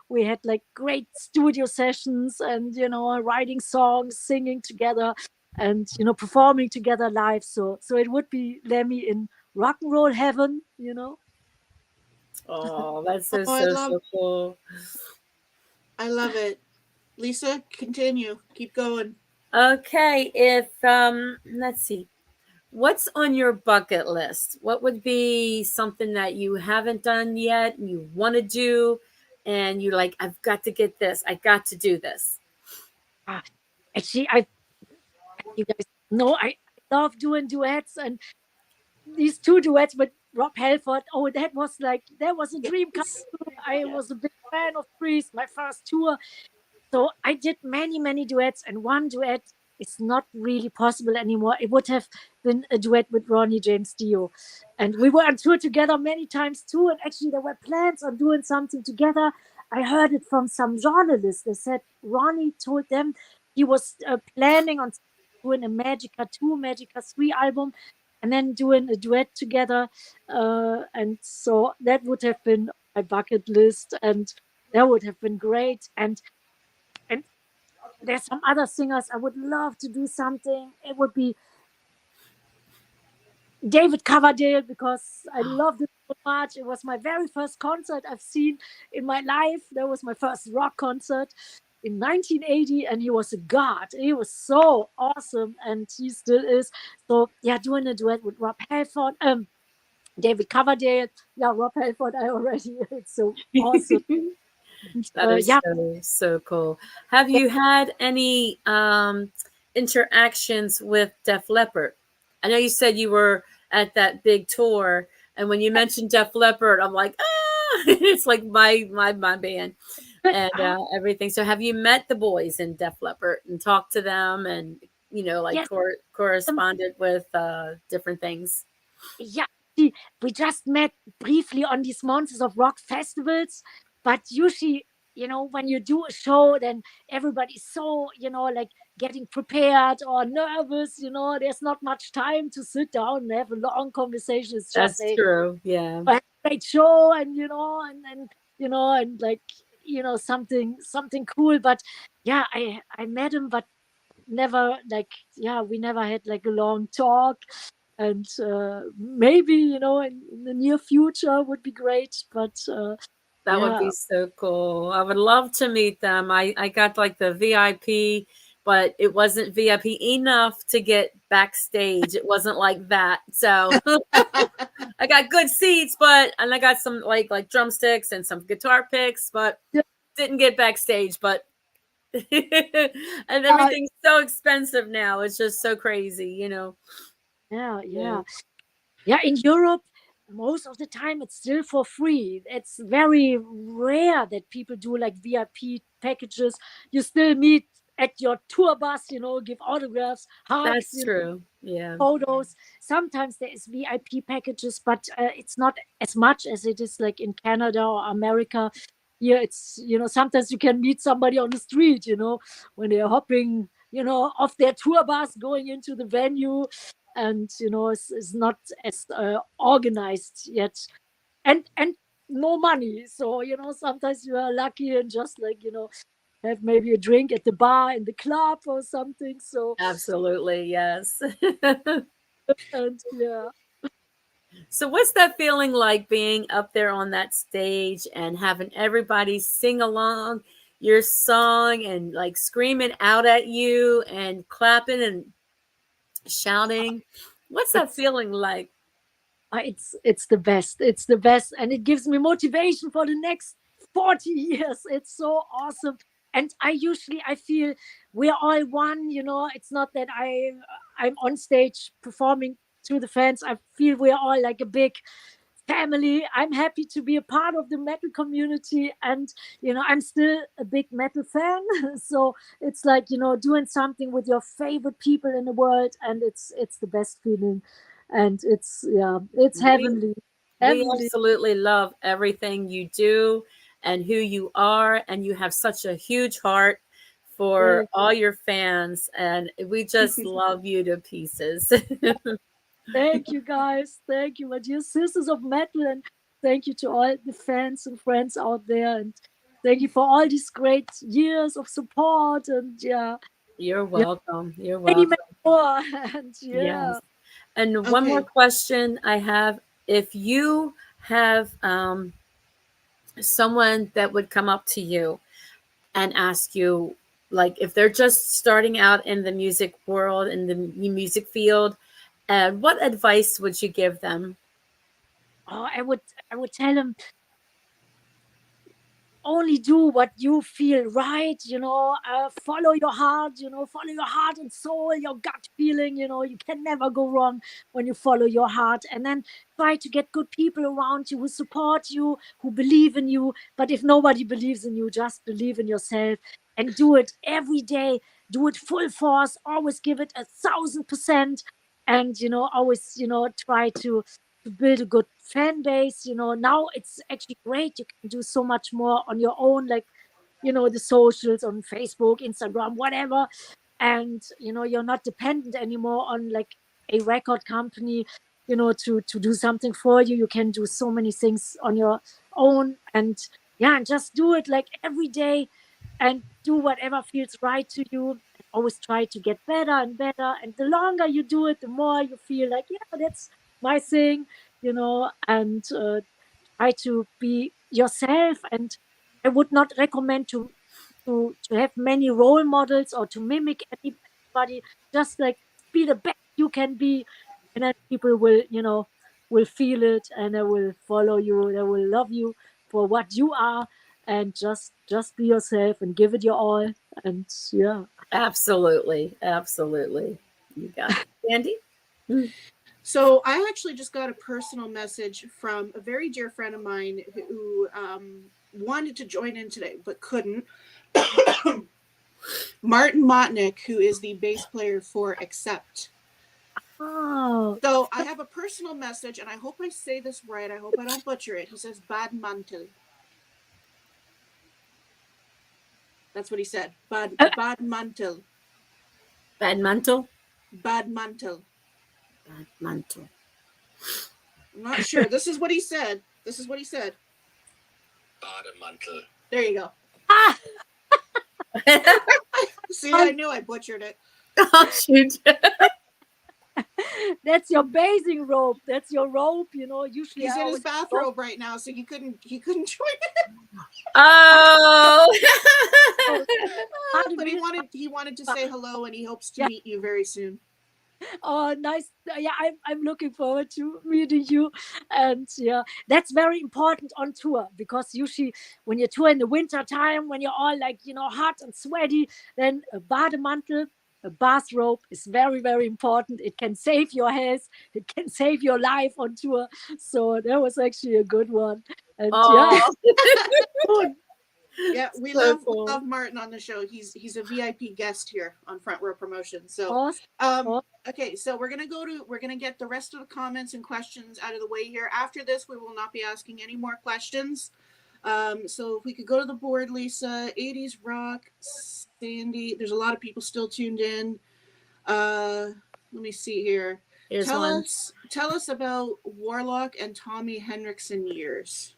we had like great studio sessions, and writing songs, singing together, and performing together live. So it would be Lemmy in rock and roll heaven. Oh, that's so, Oh, so cool. I love it. Lisa, continue. Keep going. Okay, if let's see. What's on your bucket list? What would be something that you haven't done yet and you want to do and you're like, I've got to get this. I got to do this. Actually, you guys know I love doing duets, and these two duets with Rob Halford. Oh, that was a dream come true. I was a big fan of Priest, my first tour. So I did many duets, and one duet is not really possible anymore. It would have been a duet with Ronnie James Dio. And we were on tour together many times too. And actually there were plans on doing something together. I heard it from some journalists. They said Ronnie told them he was planning on doing a Magica 2, Magica 3 album, and then doing a duet together. And so that would have been my bucket list, and that would have been great. And there's some other singers I would love to do something. It would be David Coverdale, because I loved it so much. It was my very first concert I've seen in my life. That was my first rock concert in 1980, and he was a god. He was so awesome, and he still is. So yeah, doing a duet with Rob Halford, David Coverdale. Yeah, Rob Halford, I already. It's so awesome. That is so cool. Have you had any interactions with Def Leppard? I know you said you were at that big tour, and when you mentioned Def Leppard, I'm like, it's like my band and everything. So have you met the boys in Def Leppard and talked to them, and Yes. corresponded with different things? Yeah, we just met briefly on these Monsters of Rock festivals, but usually, when you do a show, then everybody's so, like getting prepared or nervous, there's not much time to sit down and have a long conversation. It's just true. Yeah. a great show, and and like, something cool. But yeah, I met him, but never we never had like a long talk. And maybe in the near future would be great, but that would be so cool. I would love to meet them. I got like the VIP, but it wasn't VIP enough to get backstage. It wasn't like that. So I got good seats, and I got some like drumsticks and some guitar picks, but didn't get backstage. But and everything's so expensive now. It's just so crazy, Yeah, in Europe, most of the time it's still for free. It's very rare that people do like VIP packages. You still meet at your tour bus, give autographs, hugs. That's true. Yeah. Photos. Sometimes there is VIP packages, but it's not as much as it is like in Canada or America. Here it's, sometimes you can meet somebody on the street, when they're hopping, off their tour bus going into the venue. And it's not as organized yet, and no money. So sometimes you are lucky and just have maybe a drink at the bar in the club or something. So absolutely, yes. And yeah. So what's that feeling like, being up there on that stage and having everybody sing along your song and like screaming out at you and clapping and shouting. What's that feeling like? It's the best. It's the best, and it gives me motivation for the next 40 years. It's so awesome. And I feel we're all one. It's not that I'm on stage performing to the fans. I feel we're all like a big family. I'm happy to be a part of the metal community, and I'm still a big metal fan. So it's like doing something with your favorite people in the world, and it's the best feeling, and it's heavenly. We Heavenly. absolutely love everything you do and who you are, and you have such a huge heart for all your fans, and we just love you to pieces. Thank you, guys. Thank you, my dear sisters of metal, and thank you to all the fans and friends out there, and thank you for all these great years of support. And You're welcome. You're many, welcome. many more. And Yes. And one more Okay. question I have: if you have someone that would come up to you and ask you, like, if they're just starting out in the music world, in the music field, what advice would you give them? I would tell them, only do what you feel right. Follow your heart. Follow your heart and soul, your gut feeling. You can never go wrong when you follow your heart. And then try to get good people around you who support you, who believe in you. But if nobody believes in you, just believe in yourself and do it every day. Do it full force. Always give it 1,000%. And always try to build a good fan base. Now it's actually great. You can do so much more on your own, like the socials on Facebook, Instagram, whatever. And you're not dependent anymore on like a record company to do something for you. You can do so many things on your own, and and just do it like every day, and do whatever feels right to you. Always try to get better and better, and the longer you do it, the more you feel like, that's my thing. And try to be yourself. And I would not recommend to have many role models or to mimic anybody. Just like be the best you can be, and then people will feel it, and they will follow you. They will love you for what you are, and just be yourself and give it your all. And Absolutely. Absolutely. You got it. Kandi? So I actually just got a personal message from a very dear friend of mine who wanted to join in today but couldn't. Martin Motnick, who is the bass player for Accept. Oh. So I have a personal message, and I hope I say this right. I hope I don't butcher it. He says Bad Mantel. That's what he said. Bad Mantel. Bad mantle? Bad Mantel. Bad mantle. I'm not sure. This is what he said. Bademantel. There you go. Ah! See, I knew I butchered it. Oh, shoot. That's your bathing robe. That's your robe. Usually He's in his bathrobe right now, so he couldn't join it. Oh. But he wanted to say hello, and he hopes to meet you very soon. Oh, nice. Yeah, I'm looking forward to meeting you. And that's very important on tour, because usually when you tour in the winter time, when you're all like, hot and sweaty, then a bademantel, a bathrobe is very, very important. It can save your health. It can save your life on tour. So that was actually a good one. And yeah, we So love Martin on the show. He's a VIP guest here on Front Row Promotions. So okay, so we're gonna get the rest of the comments and questions out of the way here. After this, we will not be asking any more questions. So if we could go to the board, Lisa. 80s rock, Sandy. There's a lot of people still tuned in. Let me see here. Tell us about Warlock and Tommy Henriksen years.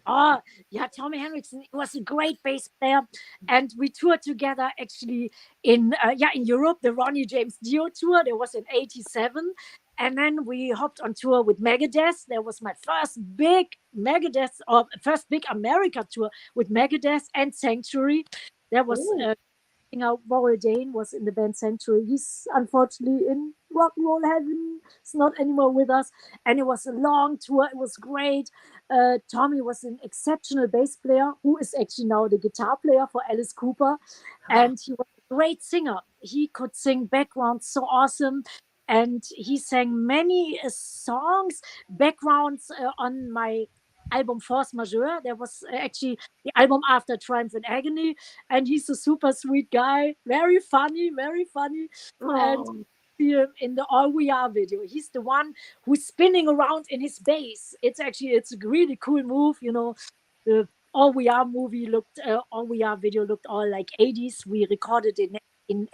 Oh, yeah, Tommy Henriksen was a great bass player, and we toured together actually in Europe, the Ronnie James Dio tour. There was in '87, and then we hopped on tour with Megadeth. That was my first big America tour with Megadeth and Sanctuary. There was Warren Dane was in the band Sanctuary. He's unfortunately in rock and roll heaven is not anymore with us. And it was a long tour. It was great. Tommy was an exceptional bass player who is actually now the guitar player for Alice Cooper. And he was a great singer. He could sing background so awesome. And he sang many songs, backgrounds on my album Force Majeure. There was actually the album after Triumph and Agony. And he's a super sweet guy. Very funny, very funny. And Oh. see him in the All We Are video. He's the one who's spinning around in his bass. It's a really cool move. You know, the All We Are movie All We Are video looked all like 80s. We recorded in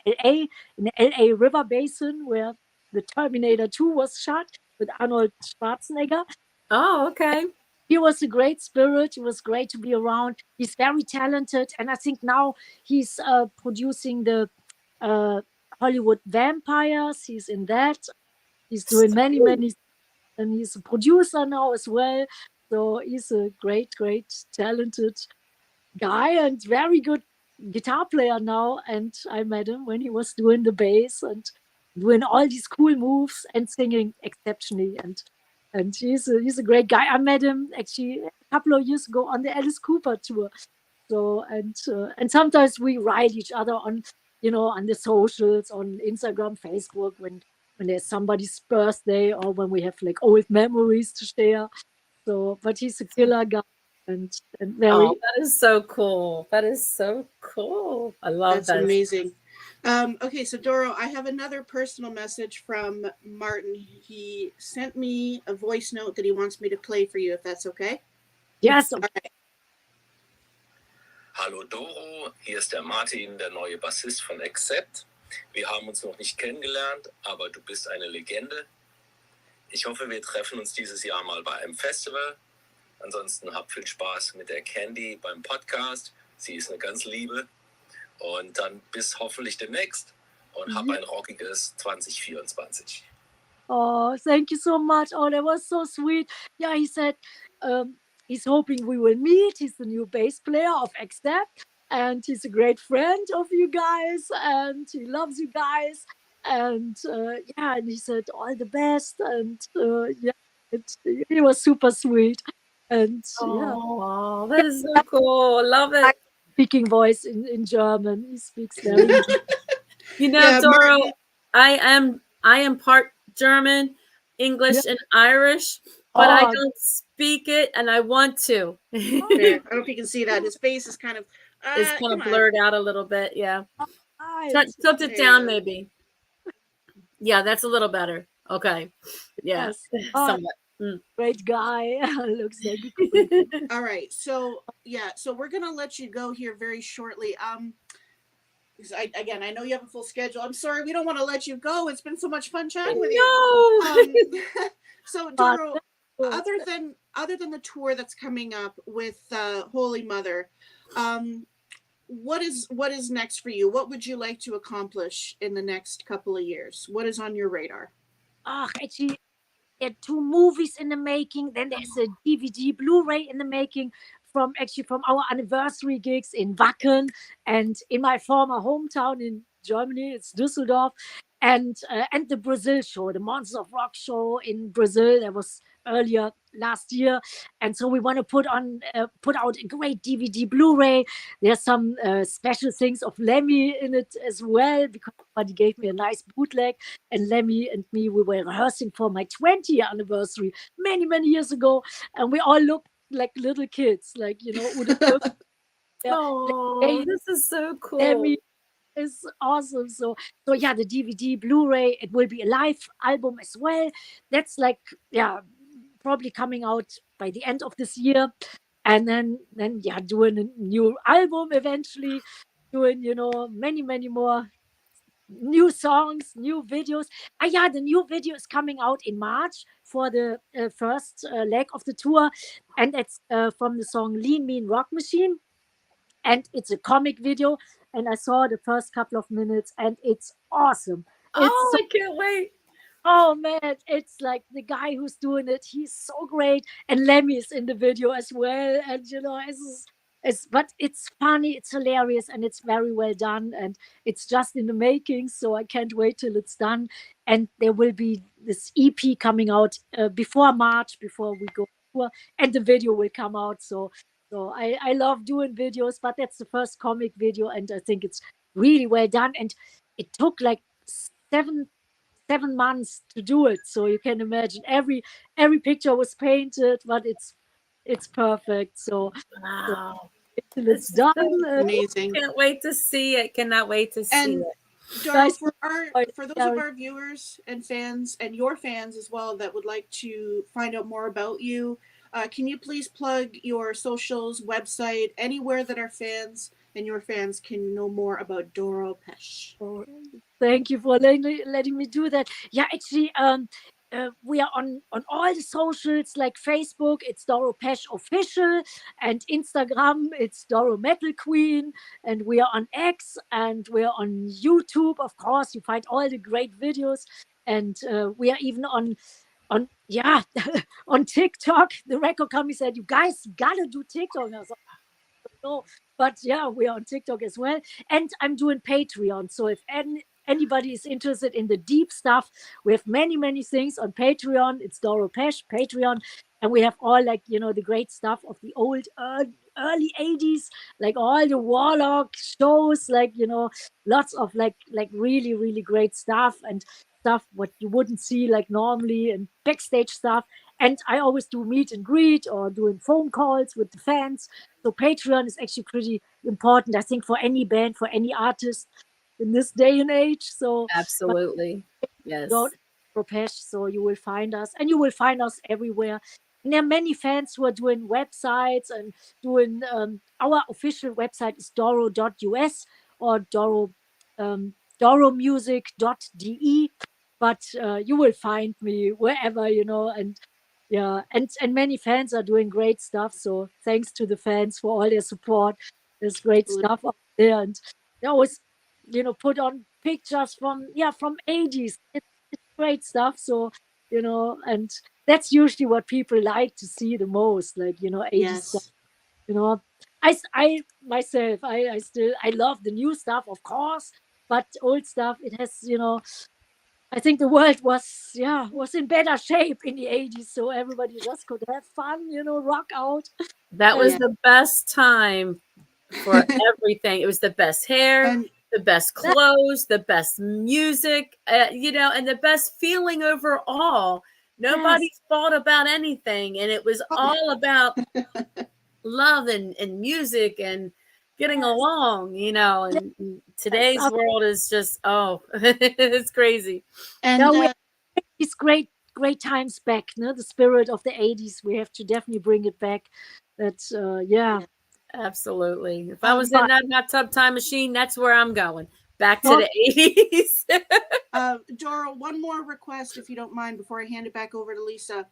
LA, in the LA River Basin, where the Terminator 2 was shot with Arnold Schwarzenegger. Oh, okay. He was a great spirit. It was great to be around. He's very talented. And I think now he's producing the Hollywood Vampires. He's in that. He's doing many, and he's a producer now as well. So he's a great, talented guy and very good guitar player now. And I met him when he was doing the bass and doing all these cool moves and singing exceptionally. And he's a great guy. I met him actually a couple of years ago on the Alice Cooper tour. So and sometimes we write each other on, on the socials, on Instagram, Facebook, when there's somebody's birthday or when we have like old memories to share. So, but he's a killer guy and very. Oh, that is so cool. That is so cool. I love That's that. amazing. Okay, so Doro, I have another personal message from Martin. He sent me a voice note that he wants me to play for you, if that's okay. Yes. All right. Hallo Doro, hier ist der Martin, der neue Bassist von Accept. Wir haben uns noch nicht kennengelernt, aber du bist eine Legende. Ich hoffe, wir treffen uns dieses Jahr mal bei einem Festival. Ansonsten habt viel Spaß mit der Kandi beim Podcast. Sie ist eine ganz Liebe. Und dann bis hoffentlich demnächst und hab ein rockiges 2024. Oh, thank you so much. Oh, that was so sweet. Yeah, he said he's hoping we will meet. He's the new bass player of Accept, and he's a great friend of you guys, and he loves you guys. And yeah, and he said all the best, and yeah, he was super sweet. And yeah, Oh, that is so cool. I love it. speaking voice in German. He speaks very. You know, Yeah, Doro, Martin. I am part German, English, and Irish, but I don't speak it, and I want to. There. I don't know if you can see that. His face is kind of It's kind of blurred out a little bit. Yeah. Right. Tilt it down, maybe. Yeah, that's a little better. Okay. Yeah. Yes. Somewhat. Great guy. Looks like a cool. All right. So we're gonna let you go here very shortly. Because I know you have a full schedule. I'm sorry, we don't want to let you go. It's been so much fun chatting with you. So Doro, other than the tour that's coming up with Holy Mother, what is next for you? What would you like to accomplish in the next couple of years? What is on your radar? Actually, there are 2 movies in the making. Then there's a DVD Blu-ray in the making from our anniversary gigs in Wacken and in my former hometown in Germany. It's Düsseldorf, and the Brazil show, the Monsters of Rock show in Brazil. That was earlier last year, and so we want to put out a great DVD Blu-ray. There's some special things of Lemmy in it as well, because somebody gave me a nice bootleg, and Lemmy and me, we were rehearsing for my 20th anniversary many years ago, and we all looked like little kids, like Oh, this is so cool. Lemmy is awesome. So yeah, the DVD Blu-ray, it will be a live album as well. That's like, yeah, probably coming out by the end of this year, and then yeah, doing a new album eventually, doing many more new songs, new videos. Yeah, the new video is coming out in March for the first leg of the tour, and it's from the song Lean Mean Rock Machine, and it's a comic video, and I saw the first couple of minutes, and it's awesome. I can't wait. Oh man, it's like the guy who's doing it, he's so great, and Lemmy is in the video as well, and but it's funny, it's hilarious, and it's very well done, and it's just in the making, so I can't wait till it's done. And there will be this EP coming out before March, before we go tour, and the video will come out. So I love doing videos, but that's the first comic video, and I think it's really well done. And it took like seven months to do it, so you can imagine every picture was painted, but it's perfect. So Wow. till This it's is done. so Amazing. Can't wait to see it. Cannot wait to see And it. Doro, Guys, for those of our viewers and fans and your fans as well that would like to find out more about you, can you please plug your socials, website, anywhere that our fans and your fans can know more about Doro Pesch? Oh, thank you for letting me do that. Yeah, actually, we are on all the socials like Facebook, it's Doro Pesch Official, and Instagram, it's Doro Metal Queen, and we are on X, and we are on YouTube. Of course, you find all the great videos, and we are even on yeah on TikTok. The record company said, "You guys gotta do TikTok." And I was like, no, but yeah, we are on TikTok as well, and I'm doing Patreon. So if anybody is interested in the deep stuff, we have many things on Patreon. It's Doro Pesch Patreon, and we have all, like, the great stuff of the old early 80s, like all the Warlock shows, like, lots of like really great stuff, and stuff what you wouldn't see like normally, and backstage stuff. And I always do meet and greet or doing phone calls with the fans. So Patreon is actually pretty important, I think, for any band, for any artist in this day and age. So Absolutely. Yes. Doro Pesch, so you will find us, and you will find us everywhere. And there are many fans who are doing websites and doing our official website is doro.us or doromusic.de. But you will find me wherever, and yeah, and many fans are doing great stuff. So thanks to the fans for all their support. There's great stuff up there, and they always, put on pictures from 80s. It's great stuff. So, and that's usually what people like to see the most, like, 80s stuff. Yes. I myself, I still, I love the new stuff, of course, but old stuff, it has, I think the world was in better shape in the 80s, so everybody just could have fun, rock out. That was Yeah. the best time for everything. It was the best hair, And the best clothes, the best music, and the best feeling overall. Nobody thought about anything, and it was all about love and music and getting along, and today's world is just, it's crazy. and Now we have these great times back, no? The spirit of the 80s, we have to definitely bring it back. That's Absolutely. If I was in that hot tub time machine, that's where I'm going. Back to the 80s. Doro, one more request, if you don't mind, before I hand it back over to Lisa.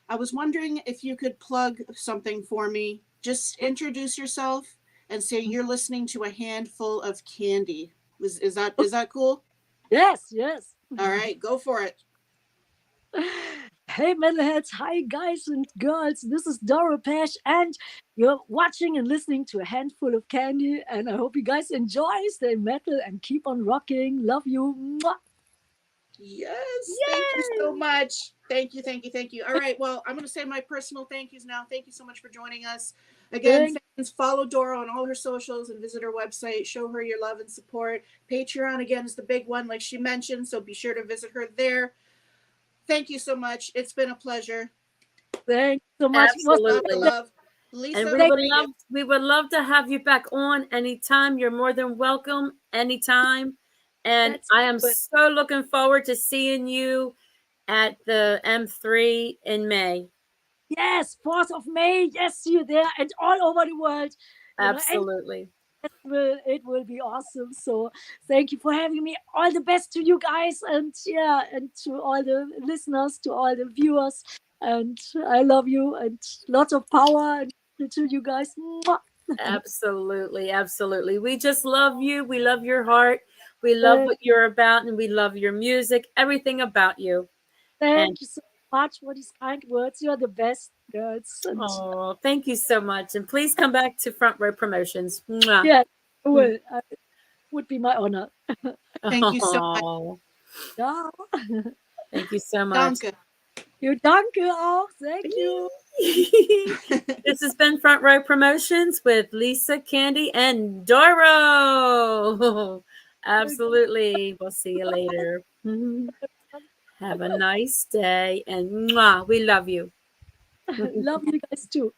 I was wondering if you could plug something for me. Just introduce yourself and say you're listening to a handful of Kandi. Is that cool? Yes. All right, go for it. Hey metalheads, hi guys and girls, this is Doro Pesch, and you're watching and listening to a handful of Kandi, and I hope you guys enjoy, stay metal, and keep on rocking. Love you. Mwah. Yes, thank you so much. Thank you. All right, well, I'm going to say my personal thank yous now. Thank you so much for joining us. Again, fans, follow Doro on all her socials and visit her website. Show her your love and support. Patreon, again, is the big one, like she mentioned, so be sure to visit her there. Thank you so much. It's been a pleasure. Thanks so much. Absolutely. Love. Lisa, and we would love to have you back on anytime. You're more than welcome anytime. And I am so looking forward to seeing you at the M3 in May. Yes, 4th of May. Yes, see you there and all over the world. Absolutely. It will be awesome. So thank you for having me. All the best to you guys, and to all the listeners, to all the viewers. And I love you, and lots of power to you guys. Absolutely. We just love you. We love your heart. We love what you're about, and we love your music, everything about you. Thank you so much for these kind words. You're the best. girls. And Oh, thank you so much. And please come back to Front Row Promotions. Mwah. yeah, I will. Would be my honor. Thank you so much. Oh, Ja. thank you so much. Danke. You danke auch. Thank you. This has been Front Row Promotions with Lisa, Kandi, and Doro. Absolutely. We'll see you later. Have a nice day. And mwah, we love you. Love you guys too.